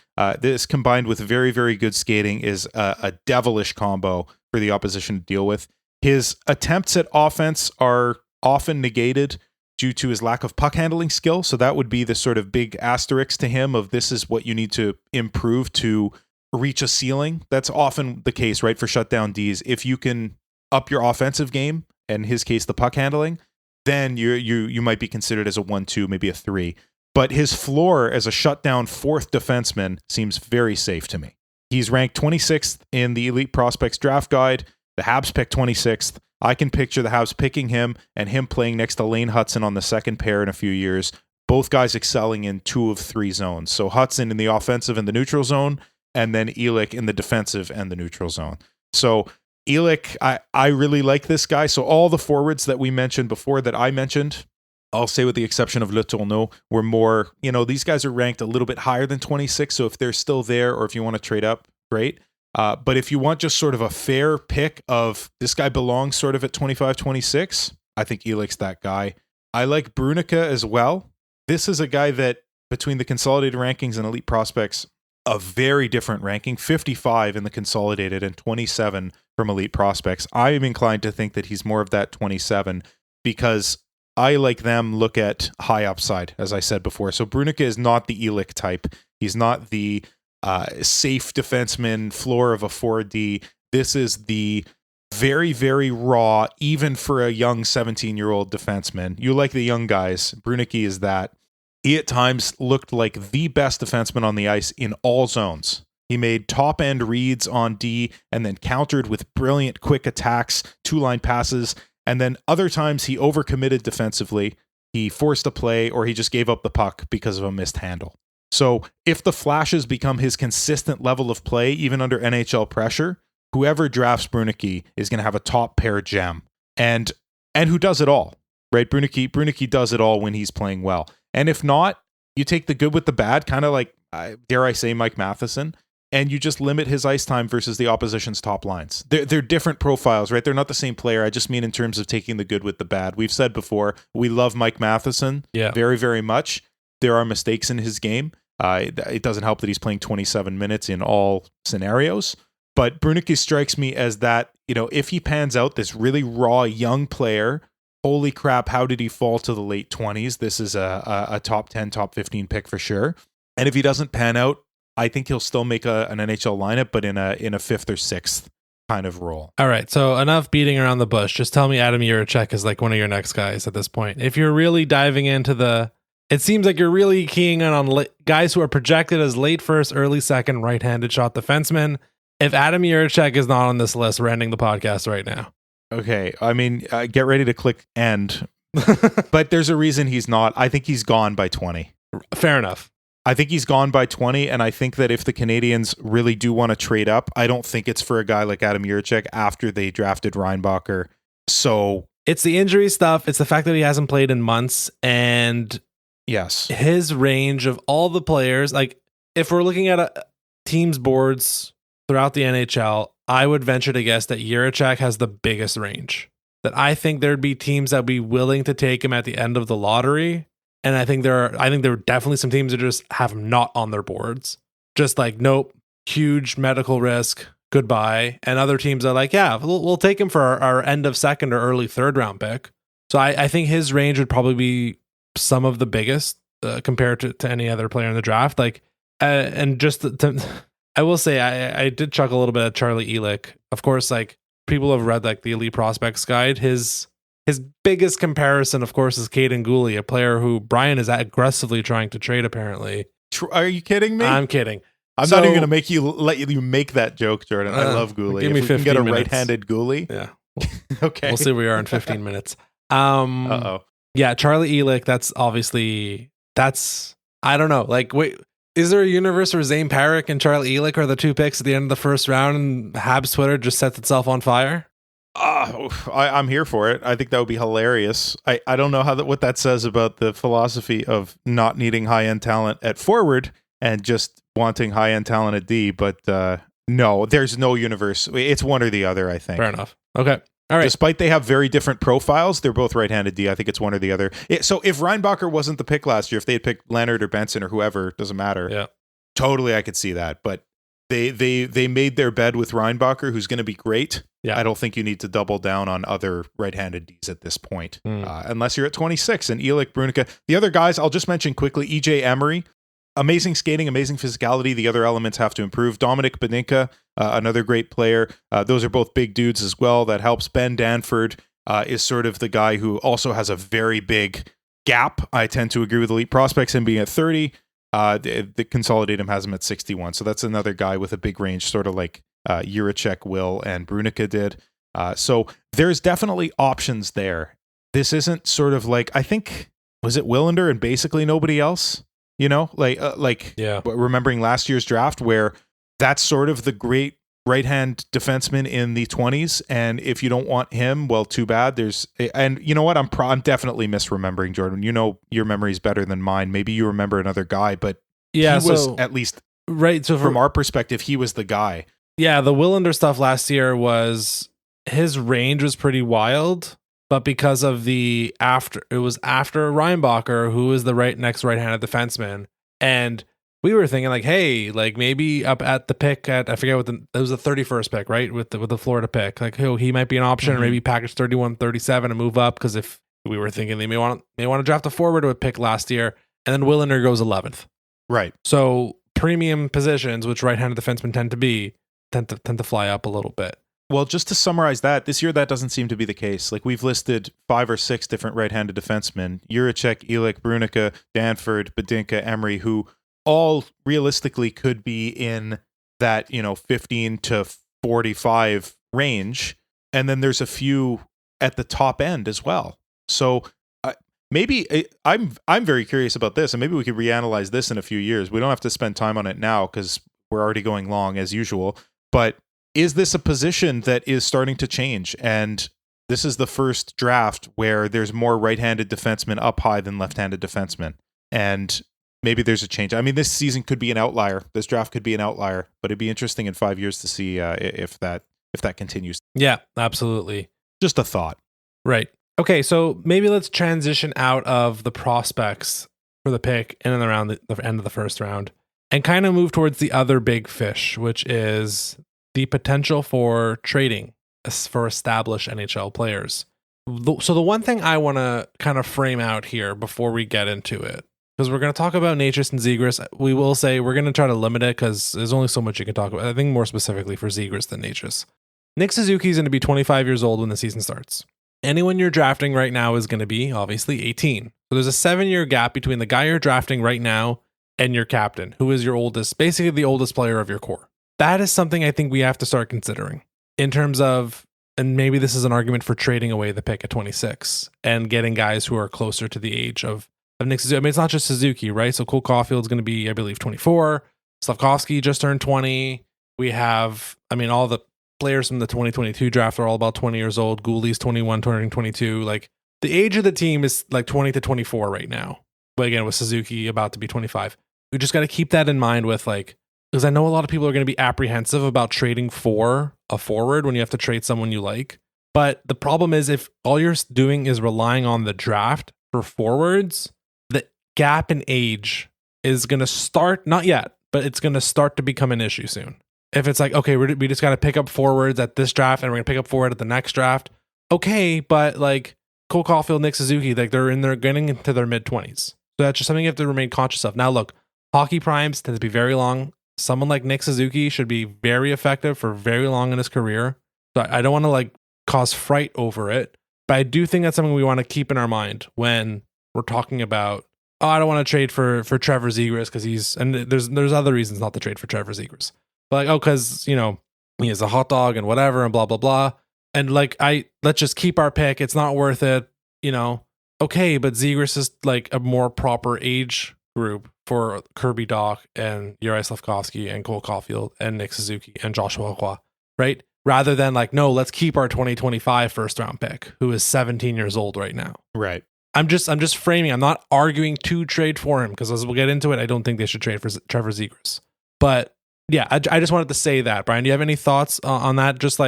This combined with very, very good skating is a devilish combo for the opposition to deal with. His attempts at offense are often negated due to his lack of puck handling skill. So that would be the sort of big asterisk to him of this is what you need to improve to reach a ceiling. That's often the case, right? For shutdown Ds. If you can up your offensive game, in his case, the puck handling, then you might be considered as a 1-2, maybe a 3. But his floor as a shutdown fourth defenseman seems very safe to me. He's ranked 26th in the Elite Prospects Draft Guide. The Habs picked 26th. I can picture the Habs picking him and him playing next to Lane Hudson on the second pair in a few years. Both guys excelling in 2 of 3 zones. So Hudson in the offensive and the neutral zone, and then Elik in the defensive and the neutral zone. So Elik, I really like this guy. So all the forwards that we mentioned before that I mentioned, I'll say with the exception of Le Tourneau, were more, these guys are ranked a little bit higher than 26. So if they're still there or if you want to trade up, great. But if you want just sort of a fair pick of this guy belongs sort of at 25, 26, I think Elik's that guy. I like Brunica as well. This is a guy that between the consolidated rankings and Elite Prospects, a very different ranking, 55 in the consolidated and 27 from Elite Prospects. I am inclined to think that he's more of that 27 because I, like them, look at high upside, as I said before. So Brunica is not the Elik type. He's not the safe defenseman, floor of a 4D. This is the very, very raw, even for a young 17-year-old defenseman. You like the young guys. Brunicki is that. He at times looked like the best defenseman on the ice in all zones. He made top-end reads on D and then countered with brilliant quick attacks, 2-line passes, and then other times he overcommitted defensively. He forced a play or he just gave up the puck because of a missed handle. So if the flashes become his consistent level of play, even under NHL pressure, whoever drafts Brunicki is going to have a top pair gem. And who does it all, right? Brunicki does it all when he's playing well. And if not, you take the good with the bad, kind of like, dare I say, Mike Matheson, and you just limit his ice time versus the opposition's top lines. They're different profiles, right? They're not the same player. I just mean in terms of taking the good with the bad. We've said before, we love Mike Matheson very, very much. There are mistakes in his game. It doesn't help that he's playing 27 minutes in all scenarios. But Brunicki strikes me as that, if he pans out, this really raw young player, holy crap, how did he fall to the late 20s? This is a top 10, top 15 pick for sure. And if he doesn't pan out, I think he'll still make an NHL lineup, but in a fifth or sixth kind of role. All right, so enough beating around the bush. Just tell me Adam Jiricek is like one of your next guys at this point. If you're really diving into it seems like you're really keying in on guys who are projected as late first, early second, right-handed shot defensemen. If Adam Jiricek is not on this list, we're ending the podcast right now. Okay, I mean, get ready to click end. But there's a reason he's not. I think he's gone by 20. Fair enough. I think he's gone by 20, and I think that if the Canadiens really do want to trade up, I don't think it's for a guy like Adam Jiricek after they drafted Reinbacher. So it's the injury stuff. It's the fact that he hasn't played in months, and yes, his range of all the players. Like if we're looking at teams boards throughout the NHL, I would venture to guess that Jiricek has the biggest range. That I think there'd be teams that would be willing to take him at the end of the lottery. And I think there are definitely some teams that just have him not on their boards. Just like, nope, huge medical risk, goodbye. And other teams are like, yeah, we'll take him for our end of second or early third round pick. So I think his range would probably be some of the biggest compared to any other player in the draft. Like, and just I will say, I did chuckle a little bit at Charlie Elik. Of course, like people have read like the Elite Prospects Guide. His biggest comparison, of course, is Caden Gooley, a player who Brian is aggressively trying to trade, apparently. Are you kidding me? I'm kidding. I'm not even going to let you make that joke, Jordan. I love Gooley. Give me 15 get a minutes. Right-handed Gooley. Yeah. Okay. We'll see where we are in 15 minutes. Uh-oh. Yeah, Charlie Elik, I don't know. Like, wait, is there a universe where Zane Parrick and Charlie Elik are the two picks at the end of the first round and Habs Twitter just sets itself on fire? I'm here for it. I think that would be hilarious. I don't know what that says about the philosophy of not needing high-end talent at forward and just wanting high-end talent at D, but no, there's no universe. It's one or the other, I think. Fair enough. Okay. All right. Despite they have very different profiles, they're both right-handed D. I think it's one or the other. So if Reinbacher wasn't the pick last year, if they had picked Leonard or Benson or whoever, doesn't matter. Yeah. Totally, I could see that. But they made their bed with Reinbacher, who's going to be great. Yeah. I don't think you need to double down on other right-handed Ds at this point, unless you're at 26. And Elik, Brunica. The other guys, I'll just mention quickly, EJ Emery. Amazing skating, amazing physicality. The other elements have to improve. Dominic Badinka, another great player. Those are both big dudes as well. That helps. Ben Danford is sort of the guy who also has a very big gap. I tend to agree with elite prospects, him being at 30. The Consolidatum has him at 61. So that's another guy with a big range, sort of like Juracek, Will, and Brunica did. So there's definitely options there. This isn't sort of like, I think, was it Willander and basically nobody else? You know, remembering last year's draft where that's sort of the great right-hand defenseman in the 20s. And if you don't want him, well, too bad. And you know what? I'm definitely misremembering, Jordan. You know, your memory is better than mine. Maybe you remember another guy, but he was at least right. So from our perspective, he was the guy. Yeah. The Willander stuff last year his range was pretty wild. But because of it was after Reinbacher, who was the next right-handed defenseman, and we were thinking like, hey, like maybe up at the pick I forget it was the 31st pick, right, with the Florida pick, like he might be an option, or maybe package 31, 37 and move up, because if we were thinking they may want to draft a forward with pick last year, and then Willander goes 11th, right? So premium positions, which right-handed defensemen tend to fly up a little bit. Well, just to summarize that, this year that doesn't seem to be the case. Like we've listed 5 or 6 different right-handed defensemen: Juracek, Elik, Brunica, Danford, Badinka, Emery, who all realistically could be in that 15 to 45 range, and then there's a few at the top end as well. So I'm very curious about this, and maybe we could reanalyze this in a few years. We don't have to spend time on it now because we're already going long as usual, but is this a position that is starting to change? And this is the first draft where there's more right-handed defensemen up high than left-handed defensemen. And maybe there's a change. I mean, this season could be an outlier. This draft could be an outlier, but it'd be interesting in 5 years to see if that continues. Yeah, absolutely. Just a thought. Right. Okay, so maybe let's transition out of the prospects for the pick in and around the end of the first round and kind of move towards the other big fish, which is the potential for trading for established NHL players. So the one thing I want to kind of frame out here before we get into it, because we're going to talk about Necas and Zegras, we will say we're going to try to limit it because there's only so much you can talk about. I think more specifically for Zegras than Necas. Nick Suzuki is going to be 25 years old when the season starts. Anyone you're drafting right now is going to be obviously 18. So there's a 7-year gap between the guy you're drafting right now and your captain, who is your oldest, basically the oldest player of your core. That is something I think we have to start considering in terms of, and maybe this is an argument for trading away the pick at 26 and getting guys who are closer to the age of Nick Suzuki. I mean, it's not just Suzuki, right? So Cole Caulfield's going to be, I believe, 24. Slavkovsky just turned 20. We have, all the players from the 2022 draft are all about 20 years old. Gooley's 21, turning 22. Like, the age of the team is like 20 to 24 right now. But again, with Suzuki about to be 25. We just got to keep that in mind with because I know a lot of people are going to be apprehensive about trading for a forward when you have to trade someone you like. But the problem is, if all you're doing is relying on the draft for forwards, the gap in age is going to start, not yet, but it's going to start to become an issue soon. If it's like, okay, we just got to pick up forwards at this draft and we're going to pick up forward at the next draft. Okay, but like Cole Caulfield, Nick Suzuki, like they're getting into their mid-20s. So that's just something you have to remain conscious of. Now look, hockey primes tend to be very long. Someone like Nick Suzuki should be very effective for very long in his career. So I don't want to cause fright over it, but I do think that's something we want to keep in our mind when we're talking about, I don't want to trade for Trevor Zegras because there's other reasons not to trade for Trevor Zegras. But because, he is a hot dog and whatever and blah, blah, blah. And let's just keep our pick. It's not worth it, Okay, but Zegras is a more proper age group for Kirby Dach and Juraj Slavkovsky and Cole Caulfield and Nick Suzuki and Joshua Roy, right? Rather than no, let's keep our 2025 first round pick, who is 17 years old right now. Right. I'm just framing. I'm not arguing to trade for him because as we'll get into it, I don't think they should trade for Trevor Zegras. But yeah, I just wanted to say that. Brian, do you have any thoughts on that? Just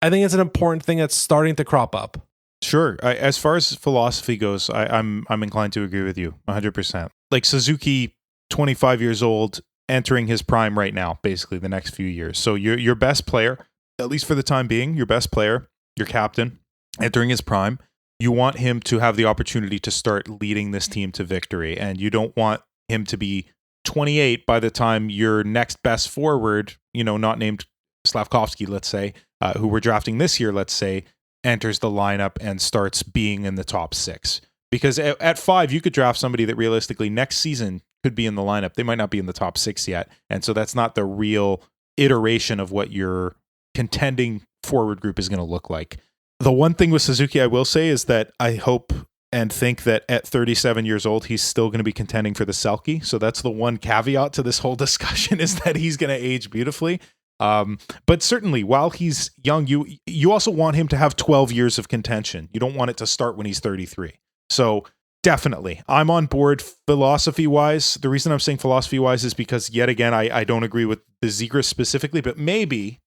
I think it's an important thing that's starting to crop up. Sure. As far as philosophy goes, I'm inclined to agree with you 100%. Like Suzuki, 25 years old, entering his prime right now, basically the next few years. So your best player, at least for the time being, your best player, your captain, entering his prime, you want him to have the opportunity to start leading this team to victory. And you don't want him to be 28 by the time your next best forward, not named Slavkovsky, let's say, who we're drafting this year, let's say, enters the lineup and starts being in the top 6. Because at 5, you could draft somebody that realistically next season could be in the lineup. They might not be in the top 6 yet. And so that's not the real iteration of what your contending forward group is going to look like. The one thing with Suzuki I will say is that I hope and think that at 37 years old, he's still going to be contending for the Selke. So that's the one caveat to this whole discussion, is that he's going to age beautifully. But certainly while he's young, you also want him to have 12 years of contention. You don't want it to start when he's 33. So definitely I'm on board philosophy wise. The reason I'm saying philosophy wise is because yet again, I don't agree with the Zegras specifically, but maybe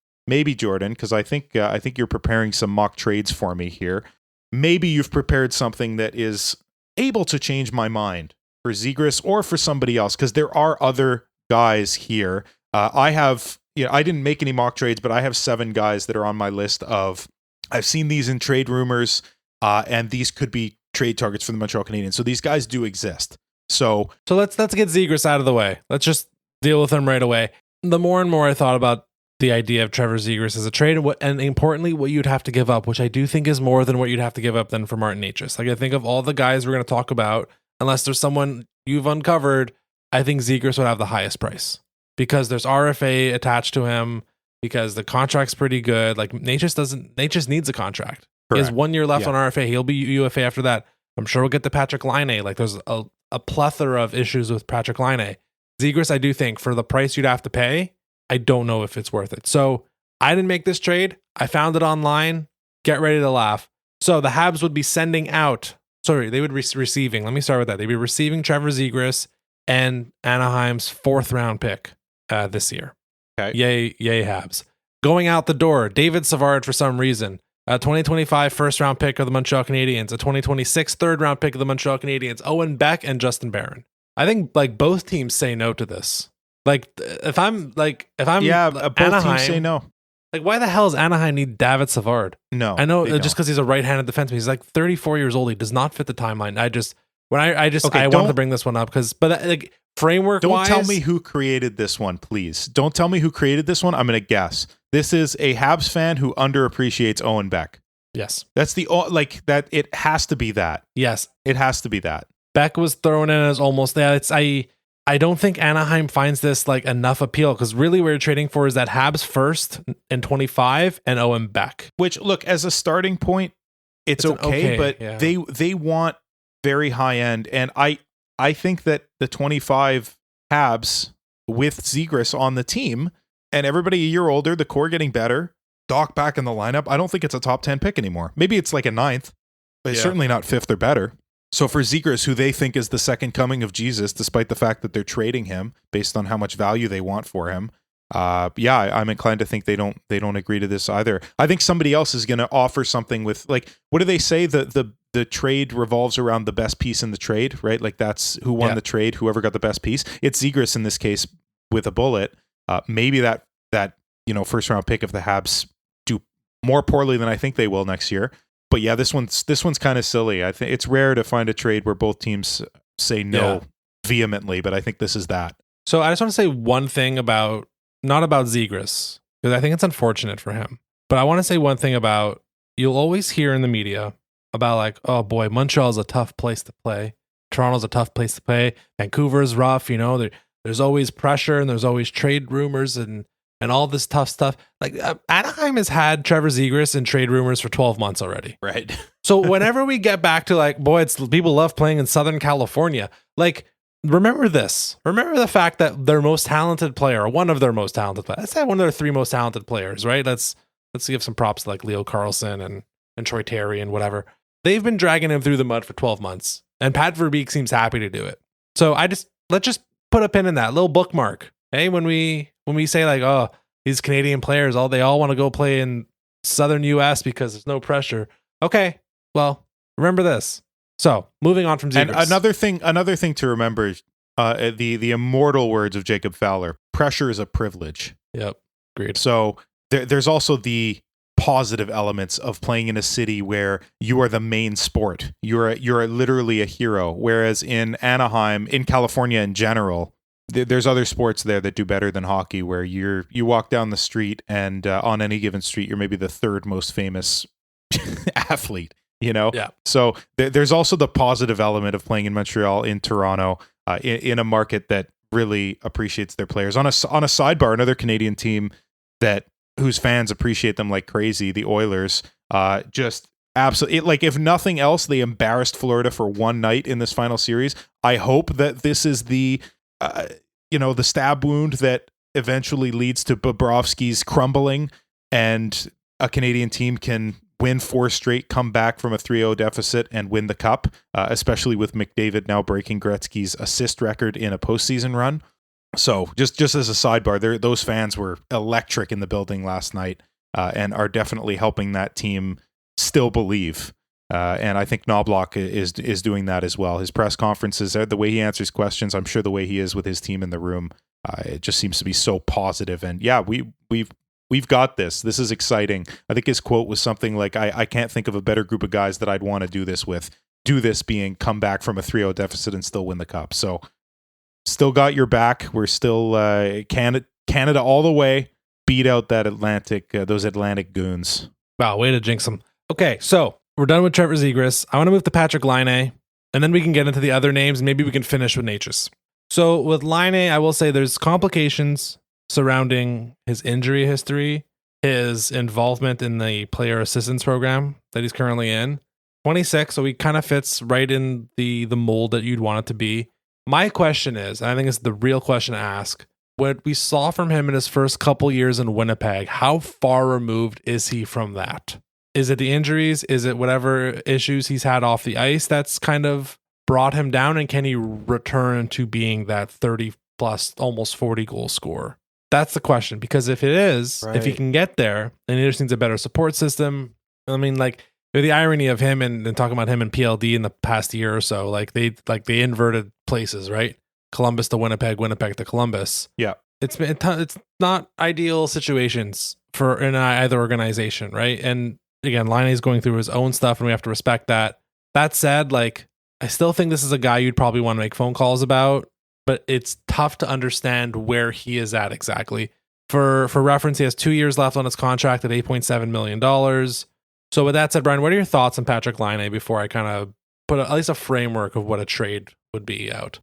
Jordan, because I think you're preparing some mock trades for me here. Maybe you've prepared something that is able to change my mind for Zegras or for somebody else, because there are other guys here. I didn't make any mock trades, but I have 7 guys that are on my list of, I've seen these in trade rumors, and these could be trade targets for the Montreal Canadiens. So these guys do exist. So let's get Zegras out of the way. Let's just deal with him right away. The more and more I thought about the idea of Trevor Zegras as a trade, and importantly, what you'd have to give up, which I do think is more than what you'd have to give up than for Martin Necas. Like, I think of all the guys we're going to talk about, unless there's someone you've uncovered, I think Zegras would have the highest price. Because there's RFA attached to him, because the contract's pretty good. Like Necas needs a contract. Correct. He has 1 year left on RFA. He'll be UFA after that. I'm sure we'll get the Patrick Laine. Like, there's a plethora of issues with Patrick Laine. Zegras, I do think for the price you'd have to pay, I don't know if it's worth it. So I didn't make this trade. I found it online. Get ready to laugh. So the Habs would be sending out. Sorry, they would be receiving. Let me start with that. They'd be receiving Trevor Zegras and Anaheim's 4th round pick. This year. Okay. Yay Habs. Going out the door, David Savard for some reason. A 2025 first round pick of the Montreal Canadiens, a 2026 third round pick of the Montreal Canadiens, Owen Beck and Justin Barron. I think like both teams say no to this. Like if I'm both Anaheim, teams say no. Like, why the hell does Anaheim need David Savard? No. I know just because he's a right-handed defenseman. He's like 34 years old. He does not fit the timeline. I wanted to bring this one up but framework don't wise, tell me who created this one, please. Don't tell me who created this one. I'm going to guess. This is a Habs fan who underappreciates Owen Beck. Yes. That's that. It has to be that. Yes. It has to be that. Beck was thrown in as almost there. I don't think Anaheim finds this like enough appeal, because really what you're trading for is that Habs first in 25 and Owen Beck. Which, look, as a starting point, it's okay, but yeah. They want very high end, and I think that the 25 Habs with Zegras on the team and everybody a year older, the core getting better, Doc back in the lineup, I don't think it's a top 10 pick anymore. Maybe it's like a 9th, but it's certainly not 5th or better. So for Zegras, who they think is the second coming of Jesus, despite the fact that they're trading him based on how much value they want for him, I'm inclined to think they don't agree to this either. I think somebody else is going to offer something with, like, what do they say? The trade revolves around the best piece in the trade, right? Like, that's who won the trade, whoever got the best piece. It's Zegras in this case with a bullet. Maybe that first round pick of the Habs do more poorly than I think they will next year. But yeah, this one's kind of silly. I think it's rare to find a trade where both teams say no vehemently, but I think this is that. So I just want to say one thing not about Zegras, because I think it's unfortunate for him. But I want to say one thing about, you'll always hear in the media about like, oh boy, Montreal's a tough place to play. Toronto's a tough place to play. Vancouver's rough. There's always pressure and there's always trade rumors and all this tough stuff. Like Anaheim has had Trevor Zegras in trade rumors for 12 months already. Right. So whenever we get back to like, boy, people love playing in Southern California. Like, remember this. Remember the fact that their most talented player, or one of their most talented players, let's say one of their 3 most talented players, right? Let's give some props to like Leo Carlson and Troy Terry and whatever. They've been dragging him through the mud for 12 months. And Pat Verbeek seems happy to do it. So let's just put a pin in that little bookmark. Hey, when we say like, oh, these Canadian players, they all want to go play in Southern US because there's no pressure. Okay, well, remember this. So, moving on from Zegras. And another thing to remember, the immortal words of Jacob Fowler: pressure is a privilege. Yep, agreed. So there's also the positive elements of playing in a city where you are the main sport. You're literally a hero. Whereas in Anaheim, in California in general, there's other sports there that do better than hockey, where you walk down the street and on any given street, you're maybe the third most famous athlete. Yeah. So there's also the positive element of playing in Montreal, in Toronto, in a market that really appreciates their players. On a sidebar, another Canadian team whose fans appreciate them like crazy, the Oilers, just absolutely, like, if nothing else, they embarrassed Florida for one night in this final series. I hope that this is the stab wound that eventually leads to Bobrovsky's crumbling, and a Canadian team can win 4 straight, come back from a 3-0 deficit and win the cup, especially with McDavid now breaking Gretzky's assist record in a postseason run. So just as a sidebar, those fans were electric in the building last night, and are definitely helping that team still believe. And I think Knobloch is doing that as well. His press conferences, the way he answers questions, I'm sure the way he is with his team in the room, it just seems to be so positive. And yeah, we've got this. This is exciting. I think his quote was something like, I can't think of a better group of guys that I'd want to do this with. Do this being come back from a 3-0 deficit and still win the cup. So still got your back. We're still Canada all the way. Beat out that those Atlantic goons. Wow, way to jinx them. Okay, so we're done with Trevor Zegras. I want to move to Patrick Laine, and then we can get into the other names. Maybe we can finish with Natchez. So with Laine, I will say there's complications surrounding his injury history, his involvement in the player assistance program that he's currently in. 26, so he kind of fits right in the mold that you'd want it to be. My question is, and I think it's the real question to ask, what we saw from him in his first couple years in Winnipeg, how far removed is he from that? Is it the injuries? Is it whatever issues he's had off the ice that's kind of brought him down? And can he return to being that 30 plus, almost 40 goal scorer? That's the question. Because if it is, if he can get there, and he just needs a better support system. I mean, like, the irony of him and talking about him and PLD in the past year or so, they inverted places, right? Columbus to Winnipeg, Winnipeg to Columbus. Yeah, it's not ideal situations for in either organization, right? And again, Laine's going through his own stuff, and we have to respect that. That said, I still think this is a guy you'd probably want to make phone calls about, but it's tough to understand where he is at exactly. For reference, he has 2 years left on his contract at $8.7 million. So with that said, Brian, what are your thoughts on Patrick Laine before I kind of put at least a framework of what a trade would be out?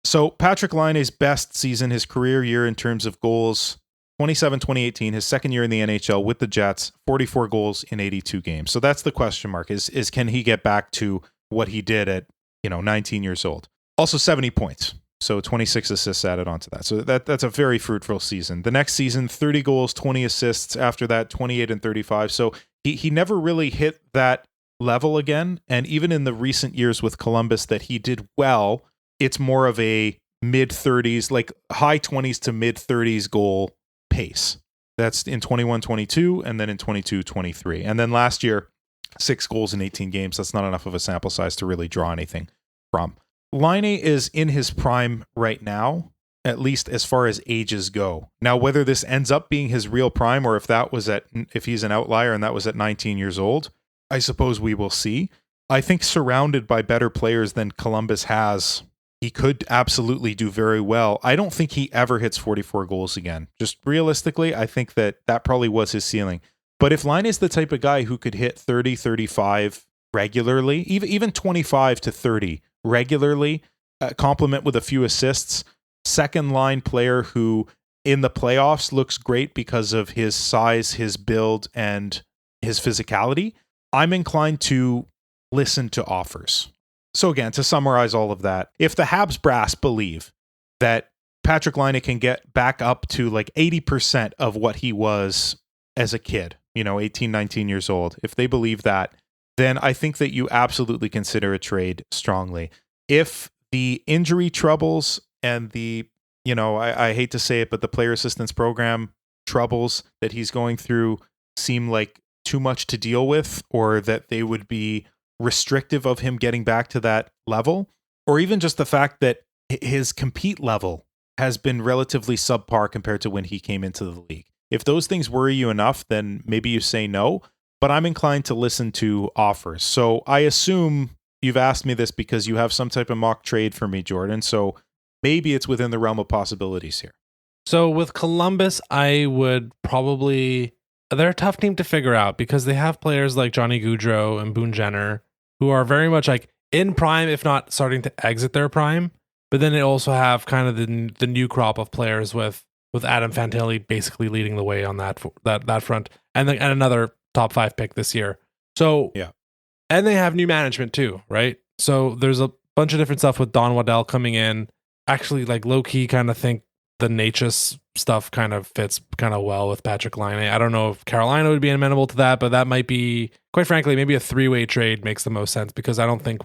So Patrick Laine's best season, his career year in terms of goals, 2018, his second year in the NHL with the Jets, 44 goals in 82 games. So that's the question mark, is can he get back to what he did at 19 years old? Also 70 points. So 26 assists added onto that. So that's a very fruitful season. The next season, 30 goals, 20 assists. After that, 28 and 35. So he never really hit that level again. And even in the recent years with Columbus that he did well, it's more of a mid-30s, like high 20s to mid-30s goal pace. That's in 21-22 and then in 22-23. And then last year, 6 goals in 18 games. That's not enough of a sample size to really draw anything from. Laine is in his prime right now, at least as far as ages go. Now, whether this ends up being his real prime or if he's an outlier and that was at 19 years old, I suppose we will see. I think surrounded by better players than Columbus has, he could absolutely do very well. I don't think he ever hits 44 goals again. Just realistically, I think that probably was his ceiling. But if Laine is the type of guy who could hit 30, 35 regularly, even 25 to 30 regularly, complement with a few assists, second line player who in the playoffs looks great because of his size, his build, and his physicality, I'm inclined to listen to offers. So again, to summarize all of that, if the Habs brass believe that Patrick Laine can get back up to like 80% of what he was as a kid, 18, 19 years old, if they believe that, then I think that you absolutely consider a trade strongly. If the injury troubles and the, I hate to say it, but the player assistance program troubles that he's going through seem like too much to deal with, or that they would be restrictive of him getting back to that level, or even just the fact that his compete level has been relatively subpar compared to when he came into the league. If those things worry you enough, then maybe you say no, but I'm inclined to listen to offers. So I assume you've asked me this because you have some type of mock trade for me, Jordan. So maybe it's within the realm of possibilities here. So with Columbus, I would probably... They're a tough team to figure out because they have players like Johnny Gaudreau and Boone Jenner who are very much like in prime, if not starting to exit their prime. But then they also have kind of the new crop of players with Adam Fantilli basically leading the way on that front, and another top 5 pick this year. So yeah, and they have new management too, right? So there's a bunch of different stuff with Don Waddell coming in. Actually, like low key, kind of think the Natchez stuff kind of fits kind of well with Patrick Laine. I don't know if Carolina would be amenable to that, but that might be, quite frankly, maybe a 3-way trade makes the most sense because I don't think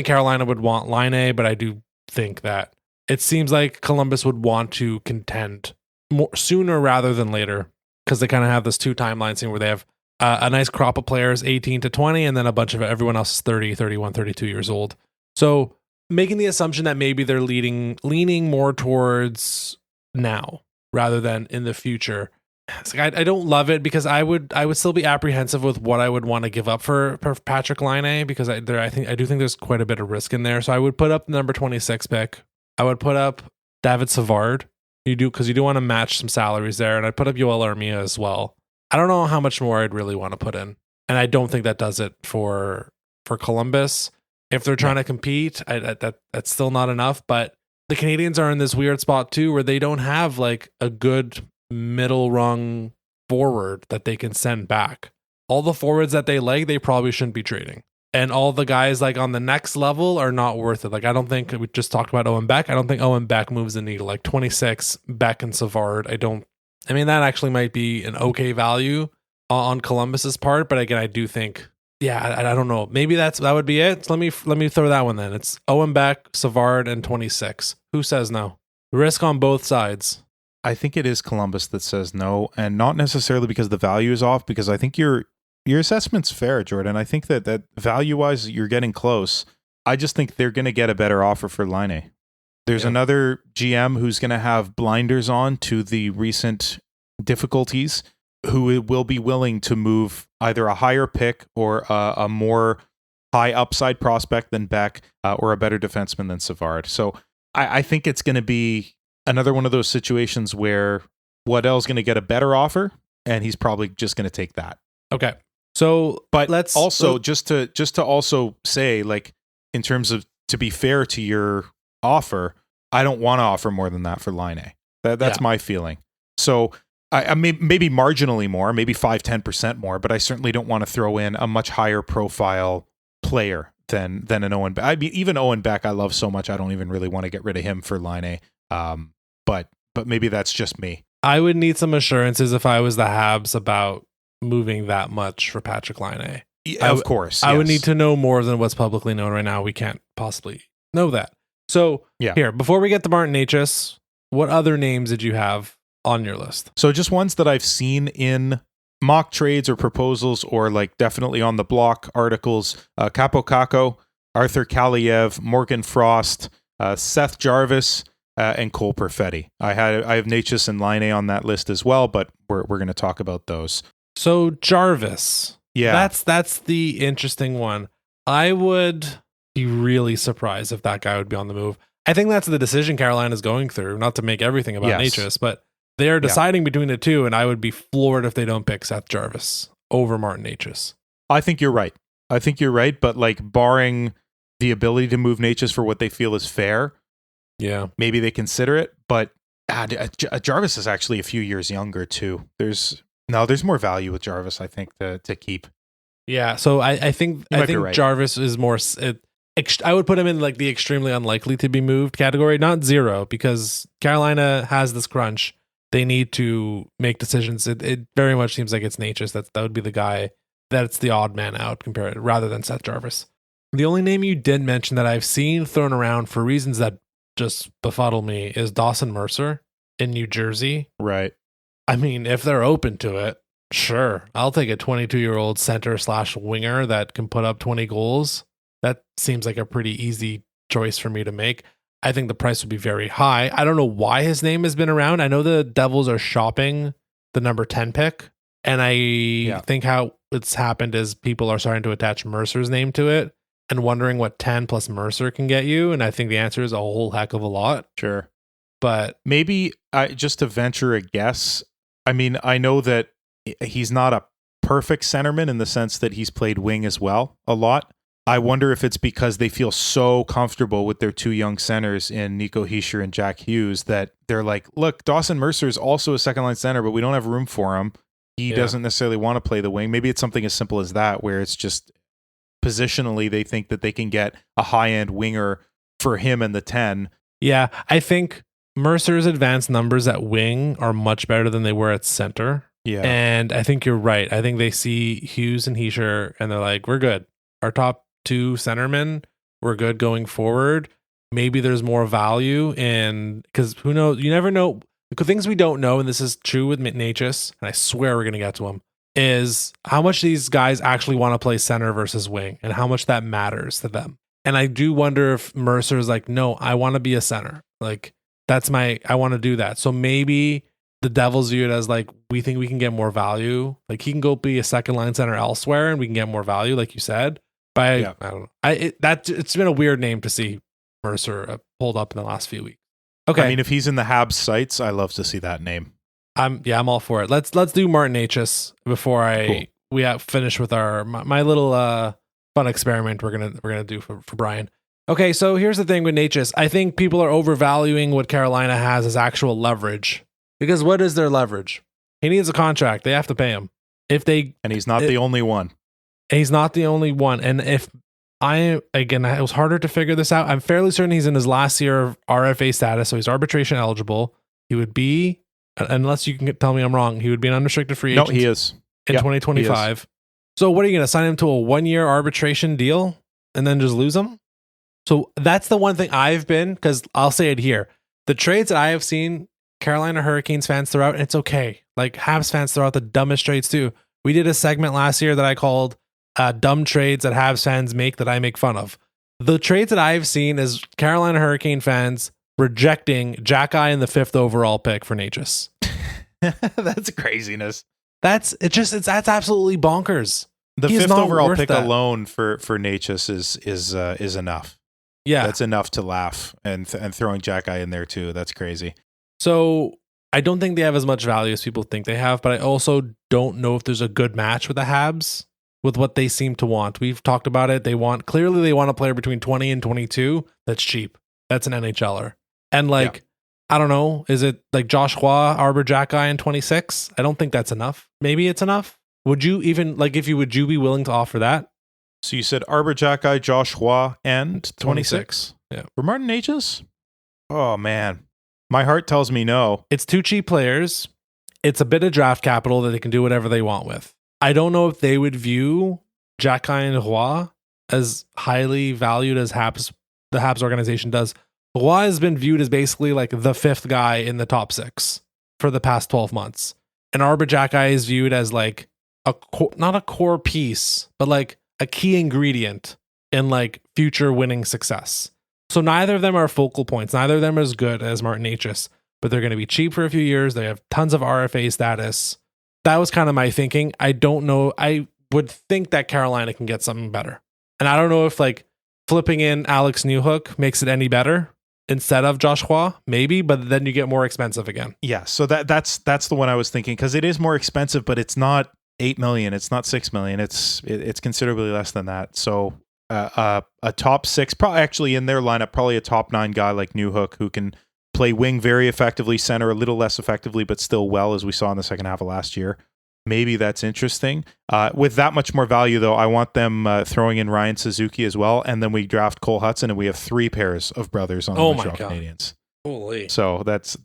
Carolina would want Laine, but I do think that it seems like Columbus would want to contend more sooner rather than later because they kind of have this 2 timeline scene where they have a nice crop of players 18 to 20 and then a bunch of everyone else is 30, 31, 32 years old. So making the assumption that maybe they're leaning more towards now rather than in the future. It's like I don't love it because I would still be apprehensive with what I would want to give up for Patrick Laine because I do think there's quite a bit of risk in there. So I would put up the number 26 pick. I would put up David Savard. You do want to match some salaries there, and I'd put up Yoel Armia as well. I don't know how much more I'd really want to put in, and I don't think that does it for Columbus. If they're trying to compete, that's still not enough. But the Canadiens are in this weird spot too, where they don't have like a good middle rung forward that they can send back. All the forwards that they like, they probably shouldn't be trading. And all the guys like on the next level are not worth it. Like I don't think we just talked about Owen Beck. I don't think Owen Beck moves the needle. Like 26, Beck and Savard. I mean, that actually might be an okay value on Columbus's part. But again, I do think, yeah, I don't know. Maybe that would be it. So let me throw that one then. It's Owen Beck, Savard, and 26. Who says no? Risk on both sides. I think it is Columbus that says no, and not necessarily because the value is off, because I think your assessment's fair, Jordan. I think that value-wise, you're getting close. I just think they're going to get a better offer for Laine. There's another GM who's going to have blinders on to the recent difficulties, who will be willing to move either a higher pick or a more high upside prospect than Beck or a better defenseman than Savard. So I think it's going to be another one of those situations where Waddell's going to get a better offer, and he's probably just going to take that. Okay. So, but let's also just to also say, like, in terms of, to be fair to your offer, I don't want to offer more than that for Laine. That's my feeling. So I may, maybe marginally more, maybe 5-10% more, but I certainly don't want to throw in a much higher profile player than an Owen Beck. I mean, even Owen Beck, I love so much, I don't even really want to get rid of him for Laine. But maybe that's just me. I would need some assurances if I was the Habs about moving that much for Patrick Laine. Of course. I would need to know more than what's publicly known right now. We can't possibly know that. So here, before we get to Martin Necas, what other names did you have on your list? So just ones that I've seen in mock trades or proposals, or like definitely on the block articles. Capo Caco, Arthur Kaliev, Morgan Frost, Seth Jarvis, and Cole Perfetti. I have Necas and Laine on that list as well, but we're going to talk about those. So Jarvis, that's the interesting one. I would be really surprised if that guy would be on the move. I think that's the decision Carolina's going through, not to make everything about Necas, but they are deciding between the two, and I would be floored if they don't pick Seth Jarvis over Martin Necas. I think you're right. But like, barring the ability to move Necas for what they feel is fair, maybe they consider it. But Jarvis is actually a few years younger too. There's more value with Jarvis, I think, to keep. Yeah, so I think right. Jarvis is more. I would put him in like the extremely unlikely to be moved category, not zero, because Carolina has this crunch. They need to make decisions. It very much seems like it's Necas. That would be the guy that's the odd man out compared rather than Seth Jarvis. The only name you did mention that I've seen thrown around for reasons that just befuddle me is Dawson Mercer in New Jersey. Right. I mean, if they're open to it, Sure. I'll take a 22-year-old center / winger that can put up 20 goals. That seems like a pretty easy choice for me to make. I think the price would be very high. I don't know why his name has been around. I know the Devils are shopping the number 10 pick. And I think how it's happened is people are starting to attach Mercer's name to it and wondering what 10 plus Mercer can get you. And I think the answer is a whole heck of a lot. Sure. But maybe just to venture a guess, I mean, I know that he's not a perfect centerman in the sense that he's played wing as well a lot. I wonder if it's because they feel so comfortable with their two young centers in Nico Hischier and Jack Hughes that they're like, look, Dawson Mercer is also a second line center, but we don't have room for him. He doesn't necessarily want to play the wing. Maybe it's something as simple as that, where it's just positionally they think that they can get a high-end winger for him and the 10. Yeah, I think Mercer's advanced numbers at wing are much better than they were at center. Yeah. And I think you're right. I think they see Hughes and Hischier and they're like, we're good. Our top two centermen, we're good going forward. Maybe there's more value in, because who knows? You never know. The things we don't know, and this is true with Natchez, and I swear we're going to get to him, is how much these guys actually want to play center versus wing and how much that matters to them. And I do wonder if Mercer's like, no, I want to be a center. Like, I want to do that. So maybe the Devils view it as like, we think we can get more value. Like, he can go be a second line center elsewhere and we can get more value, like you said. But I don't know. It's been a weird name to see Mercer pulled up in the last few weeks. Okay. I mean, if he's in the Habs sites, I love to see that name. I'm all for it. Let's do Martin Natchez before we finish with my little fun experiment we're gonna do for Brian. Okay, so here's the thing with Natchez. I think people are overvaluing what Carolina has as actual leverage. Because what is their leverage? He needs a contract. They have to pay him. And he's not the only one. He's not the only one. And it was harder to figure this out. I'm fairly certain he's in his last year of RFA status, so he's arbitration eligible. He would be, unless you can tell me I'm wrong, he would be an unrestricted free agent. No, he is. In 2025. So what are you going to sign him to a 1-year arbitration deal and then just lose him? So that's the one thing because I'll say it here. The trades that I have seen Carolina Hurricanes fans throw out, and it's okay. Like Habs fans throw out the dumbest trades too. We did a segment last year that I called dumb trades that Habs fans make that I make fun of. The trades that I've seen is Carolina Hurricane fans rejecting Jack-Eye in the 5th overall pick for Natchez. That's craziness. That's absolutely bonkers. The 5th overall pick alone for Natchez is enough. Yeah, that's enough to laugh, and throwing Jack-Eye in there too. That's crazy. So I don't think they have as much value as people think they have, but I also don't know if there's a good match with the Habs with what they seem to want. We've talked about it. They want a player between 20 and 22 that's cheap. That's an NHLer. And I don't know, is it like Josh Roy, Arbor Jack-Eye in 26? I don't think that's enough. Maybe it's enough. Would you even would you be willing to offer that? So you said Arbor Jack-Eye, Josh Roy, and 26? Yeah. For Martin Natchez? Oh man. My heart tells me no. It's two cheap players. It's a bit of draft capital that they can do whatever they want with. I don't know if they would view Jack-Eye and Roy as highly valued as the Habs organization does. Roy has been viewed as basically like the 5th guy in the top 6 for the past 12 months. And Arbor Jack-Eye is viewed as like not a core piece, but like a key ingredient in like future winning success. So neither of them are focal points. Neither of them are as good as Martin Natchez, but they're going to be cheap for a few years. They have tons of RFA status. That was kind of my thinking. I don't know. I would think that Carolina can get something better. And I don't know if like flipping in Alex Newhook makes it any better instead of Josh Roy, maybe, but then you get more expensive again. Yeah, so that's the one I was thinking, because it is more expensive, but it's not $8 million. It's not $6 million. It's considerably less than that. So a top 6, probably actually in their lineup, probably a top 9 guy like Newhook who can play wing very effectively, center a little less effectively, but still well, as we saw in the second half of last year. Maybe that's interesting. With that much more value, though, I want them throwing in Ryan Suzuki as well, and then we draft Cole Hudson, and we have 3 pairs of brothers on the Montreal Canadiens. Holy! So that's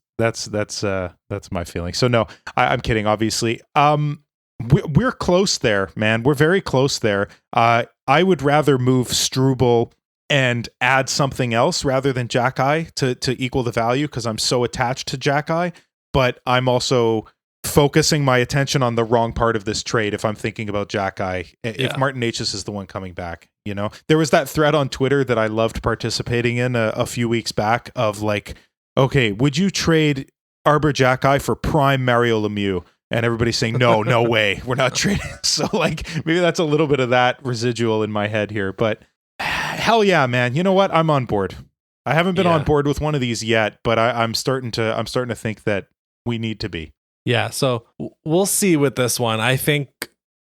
my feeling. So no, I'm kidding. Obviously, we're close there, man. We're very close there. I would rather move Struble and add something else rather than Jack-Eye to equal the value, because I'm so attached to Jack-Eye. But I'm also focusing my attention on the wrong part of this trade if I'm thinking about Jack-I, if Martin Necas is the one coming back. There was that thread on Twitter that I loved participating in a few weeks back of like, okay, would you trade Arbor Jack-I for prime Mario Lemieux? And everybody's saying, no way, we're not trading. So like, maybe that's a little bit of that residual in my head here, but hell yeah, man. You know what? I'm on board. I haven't been on board with one of these yet, but I'm starting to think that we need to be. Yeah, so we'll see with this one. I think,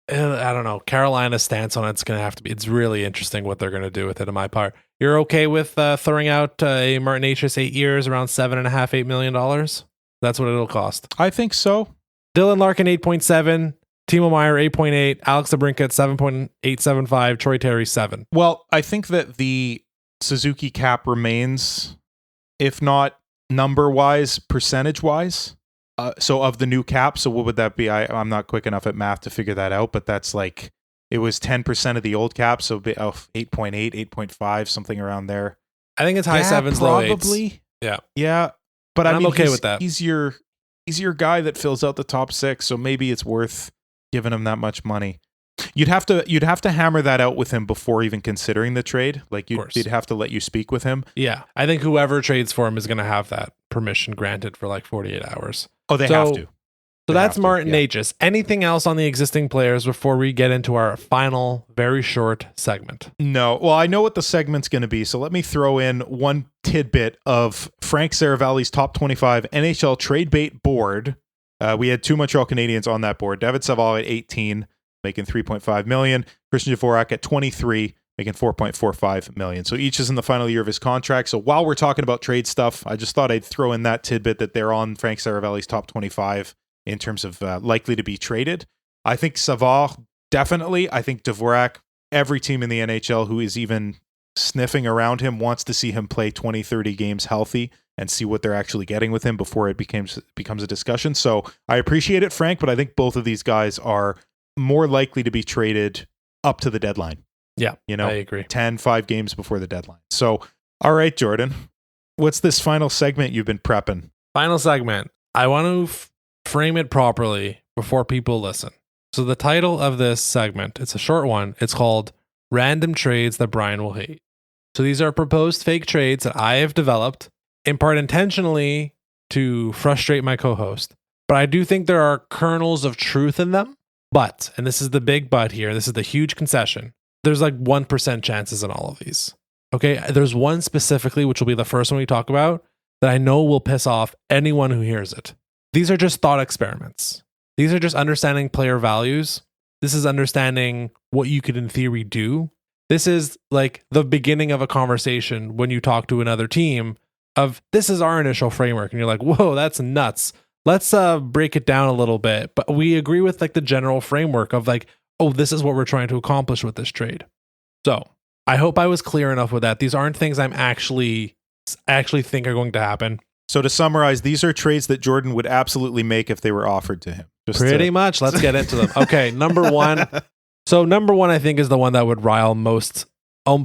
I don't know, Carolina's stance on it's going to have to be, it's really interesting what they're going to do with it on my part. You're okay with throwing out a Martin Necas 8 years, around $7.5-8 million? That's what it'll cost. I think so. Dylan Larkin, 8.7. Timo Meier, 8.8. Alex DeBrincat, 7.875. Troy Terry, 7. Well, I think that the Suzuki cap remains, if not number-wise, percentage-wise. So of the new cap, so what would that be? I'm not quick enough at math to figure that out, but that's like, it was 10% of the old cap, so 8.8, 8.5, something around there. I think it's high sevens, low eights. Probably. Yeah. Yeah, but I'm okay with that. He's your guy that fills out the top 6, so maybe it's worth giving him that much money. You'd have to hammer that out with him before even considering the trade. Like you'd have to let you speak with him. Yeah, I think whoever trades for him is going to have that permission granted for like 48 hours. Oh, they have to. So that's Martin Necas. Anything else on the existing players before we get into our final, very short segment? No. Well, I know what the segment's going to be, so let me throw in one tidbit of Frank Saravalli's top 25 NHL trade bait board. We had 2 Montreal Canadiens on that board. David Savard at 18, making $3.5 million. Christian Dvorak at 23, making $4.45 million. So each is in the final year of his contract. So while we're talking about trade stuff, I just thought I'd throw in that tidbit that they're on Frank Saravalli's top 25 in terms of likely to be traded. I think Savard, definitely. I think Dvorak, every team in the NHL who is even sniffing around him wants to see him play 20, 30 games healthy and see what they're actually getting with him before it becomes a discussion. So I appreciate it, Frank, but I think both of these guys are more likely to be traded up to the deadline. Yeah, I agree. 5 games before the deadline. So, all right, Jordan, what's this final segment you've been prepping? Final segment. I want to frame it properly before people listen. So the title of this segment, it's a short one. It's called Random Trades That Brian Will Hate. So these are proposed fake trades that I have developed, in part intentionally to frustrate my co-host. But I do think there are kernels of truth in them. But, and this is the big but here, this is the huge concession, there's like 1% chances in all of these. Okay, there's one specifically, which will be the first one we talk about, that I know will piss off anyone who hears it. These are just thought experiments. These are just understanding player values. This is understanding what you could in theory do. This is like the beginning of a conversation when you talk to another team of, this is our initial framework. And you're like, whoa, that's nuts. Let's break it down a little bit. But we agree with like the general framework of like, oh, this is what we're trying to accomplish with this trade. So I hope I was clear enough with that. These aren't things I actually think are going to happen. So to summarize, these are trades that Jordan would absolutely make if they were offered to him. Pretty much. Let's get into them. Okay, number one. So number one, I think, is the one that would rile most,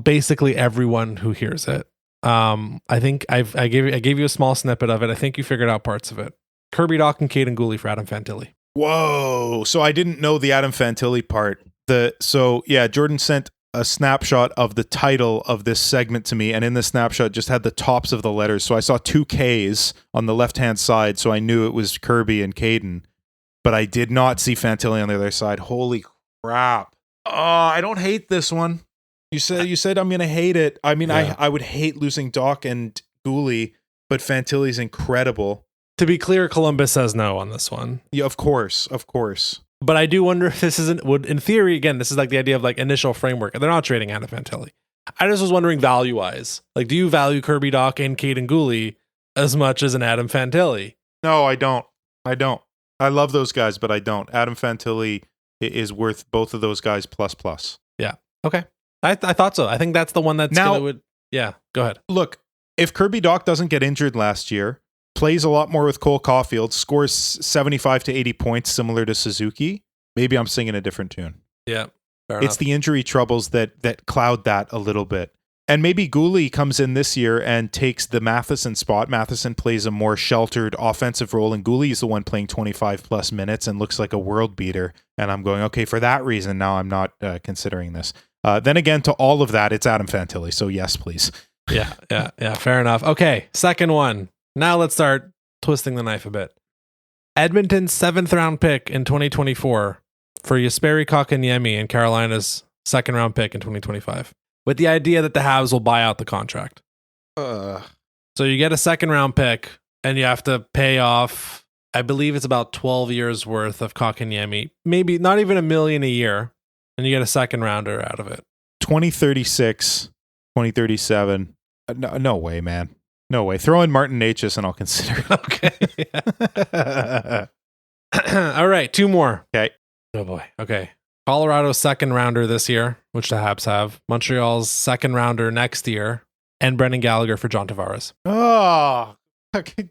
basically everyone who hears it. I think I gave you a small snippet of it. I think you figured out parts of it. Kirby Dach and Caden Gooley for Adam Fantilli. Whoa! So I didn't know the Adam Fantilli part. Jordan sent a snapshot of the title of this segment to me, and in the snapshot just had the tops of the letters. So I saw 2 Ks on the left-hand side, so I knew it was Kirby and Caden, but I did not see Fantilli on the other side. Holy crap. Oh, I don't hate this one. You said I'm going to hate it. I mean, yeah. I would hate losing Dach and Gooley, but Fantilli's incredible. To be clear, Columbus says no on this one. Yeah, of course. But I do wonder if this in theory, again, this is like the idea of like initial framework. They're not trading Adam Fantilli. I just was wondering value-wise. Like, do you value Kirby Dach and Caden Gooley as much as an Adam Fantilli? No, I don't. I love those guys, but I don't. Adam Fantilli is worth both of those guys plus. Yeah. Okay. I thought so. I think that's the one that's yeah, go ahead. Look, if Kirby Dach doesn't get injured last year, plays a lot more with Cole Caulfield, scores 75 to 80 points similar to Suzuki, maybe I'm singing a different tune. Yeah. It's the injury troubles that cloud that a little bit. And maybe Gooley comes in this year and takes the Matheson spot. Matheson plays a more sheltered offensive role, and Gooley is the one playing 25 plus minutes and looks like a world beater. And I'm going, okay, for that reason, now I'm not considering this. Then again, to all of that, it's Adam Fantilli. So yes, please. Yeah. Fair enough. Okay, second one. Now let's start twisting the knife a bit. Edmonton's 7th round pick in 2024 for Jesperi Kotkaniemi and Carolina's 2nd round pick in 2025. With the idea that the Habs will buy out the contract. So you get a 2nd round pick and you have to pay off, I believe it's about 12 years worth of Kotkaniemi, maybe not even $1 million a year, and you get a 2nd rounder out of it. 2036, 2037. No way, man. No way. Throw in Martin Necas and I'll consider it. Okay. All right, 2 more. Okay. Oh boy. Okay. Colorado's 2nd rounder this year, which the Habs have. Montreal's 2nd rounder next year, and Brendan Gallagher for John Tavares. Oh,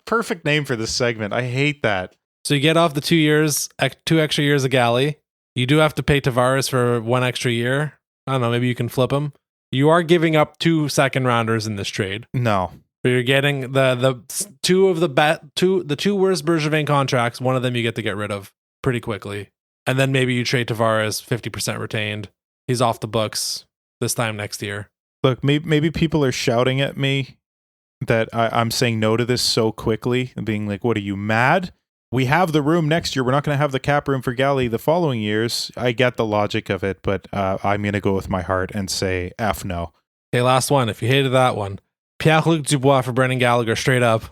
perfect name for this segment. I hate that. So you get off the 2 extra years of Gally. You do have to pay Tavares for 1 extra year. I don't know. Maybe you can flip him. You are giving up 2 2nd rounders in this trade. No. But you're getting the two worst Bergevin contracts. One of them you get to get rid of pretty quickly. And then maybe you trade Tavares 50% retained. He's off the books this time next year. Look, maybe people are shouting at me that I'm saying no to this so quickly and being like, what are you, mad? We have the room next year. We're not going to have the cap room for Gally the following years. I get the logic of it, but I'm going to go with my heart and say F no. Okay, last one. If you hated that one, Pierre-Luc Dubois for Brendan Gallagher, straight up.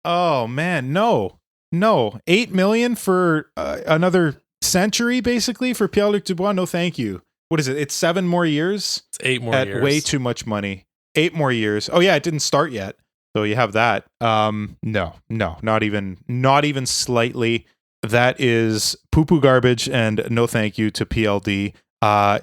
Oh, man, no. $8 million for another century, basically, for Pierre-Luc Dubois? No, thank you. What is it? It's 7 more years? It's 8 more at years. Way too much money. 8 more years. Oh, yeah, it didn't start yet. So you have that. No, not even slightly. That is poo-poo garbage, and no thank you to PLD.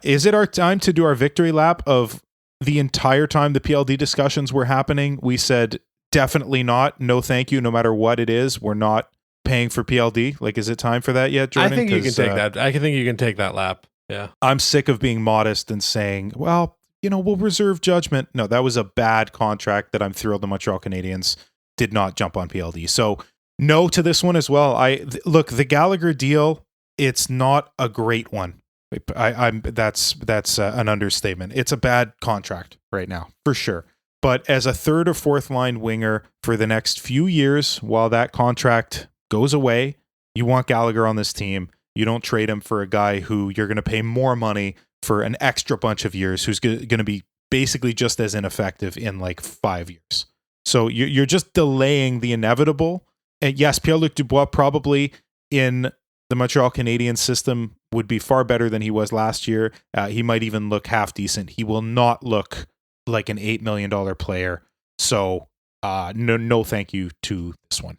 Is it our time to do our victory lap of the entire time the PLD discussions were happening? We said definitely not. No thank you, no matter what it is. We're not paying for PLD. Like, is it time for that yet, Jordan? I think you can take that. I think you can take that lap. Yeah. I'm sick of being modest and saying, well, we'll reserve judgment. No, that was a bad contract that I'm thrilled the Montreal Canadiens did not jump on PLD. So no to this one as well. Look, the Gallagher deal, it's not a great one. That's an understatement. It's a bad contract right now, for sure. But as a 3rd or 4th line winger for the next few years, while that contract goes away, you want Gallagher on this team. You don't trade him for a guy who you're going to pay more money for an extra bunch of years, who's going to be basically just as ineffective in like 5 years. So you're just delaying the inevitable. And yes, Pierre-Luc Dubois probably in the Montreal Canadiens system would be far better than he was last year. He might even look half decent. He will not look like an $8 million player. So no thank you to this one.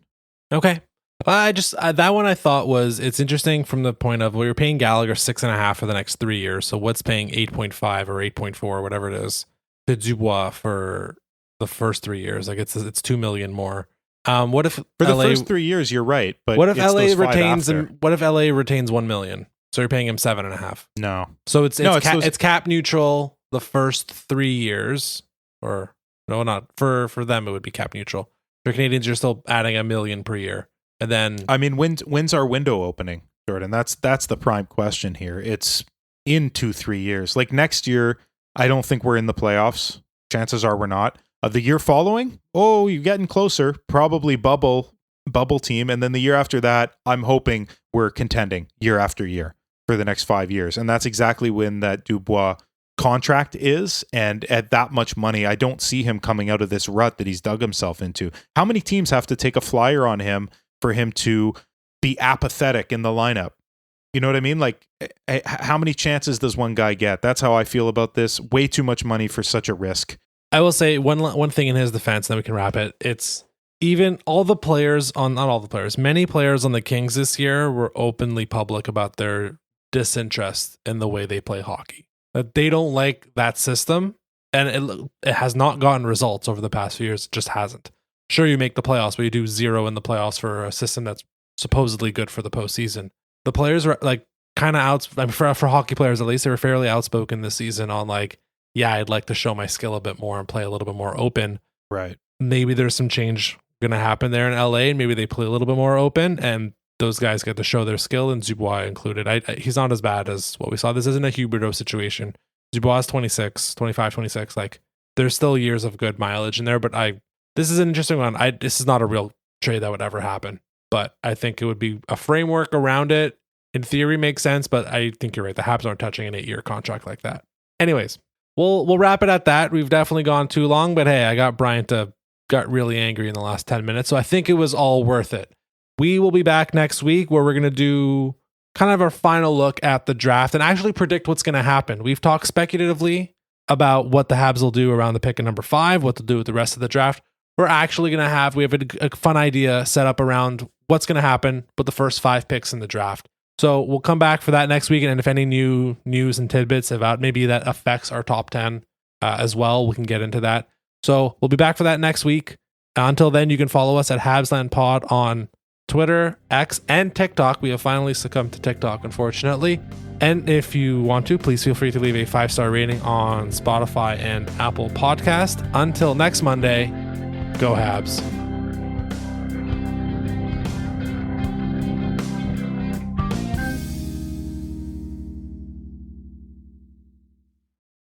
Okay. That one I thought it's interesting from the point of, well, you're paying Gallagher 6.5 for the next 3 years. So what's paying 8.5 or 8.4 or whatever it is to Dubois for the first 3 years? Like it's $2 million more. What if for the first 3 years? You're right, but what if LA retains him? What if LA retains $1 million? So you're paying him 7.5. No. So it's cap neutral the first 3 years, or no, not for them. It would be cap neutral. For Canadians, you're still adding $1 million per year. And then, I mean, when's our window opening, Jordan? That's the prime question here. It's in 2-3 years. Like next year, I don't think we're in the playoffs. Chances are we're not. The year following, you're getting closer. Probably bubble team. And then the year after that, I'm hoping we're contending year after year for the next 5 years. And that's exactly when that Dubois contract is. And at that much money, I don't see him coming out of this rut that he's dug himself into. How many teams have to take a flyer on him for him to be apathetic in the lineup? You know what I mean? Like, how many chances does one guy get? That's how I feel about this. Way too much money for such a risk. I will say one thing in his defense, then we can wrap it. It's even all the players not all the players, many players on the Kings this year were openly public about their disinterest in the way they play hockey. That they don't like that system, and it has not gotten results over the past few years. It just hasn't. Sure, you make the playoffs, but you do 0 in the playoffs for a system that's supposedly good for the postseason. The players are like kind of for hockey players, at least, they were fairly outspoken this season on like, yeah, I'd like to show my skill a bit more and play a little bit more open. Right. Maybe there's some change going to happen there in LA, and maybe they play a little bit more open, and those guys get to show their skill, and Dubois included. He's not as bad as what we saw. This isn't a Huberdeau situation. Dubois is 25, 26. Like, there's still years of good mileage in there, but this is an interesting one. This is not a real trade that would ever happen, but I think it would be a framework around it. In theory, makes sense, but I think you're right. The Habs aren't touching an 8-year contract like that. Anyways, we'll wrap it at that. We've definitely gone too long, but hey, I got Brian got really angry in the last 10 minutes, so I think it was all worth it. We will be back next week where we're going to do kind of our final look at the draft and actually predict what's going to happen. We've talked speculatively about what the Habs will do around the pick at number 5, what they'll do with the rest of the draft. We're actually going to we have a fun idea set up around what's going to happen with the first 5 picks in the draft. So we'll come back for that next week. And if any new news and tidbits about maybe that affects our top 10 as well, we can get into that. So we'll be back for that next week. Until then, you can follow us at Habsland Pod on Twitter, X, and TikTok. We have finally succumbed to TikTok, unfortunately. And if you want to, please feel free to leave a 5-star rating on Spotify and Apple Podcast. Until next Monday, go Habs.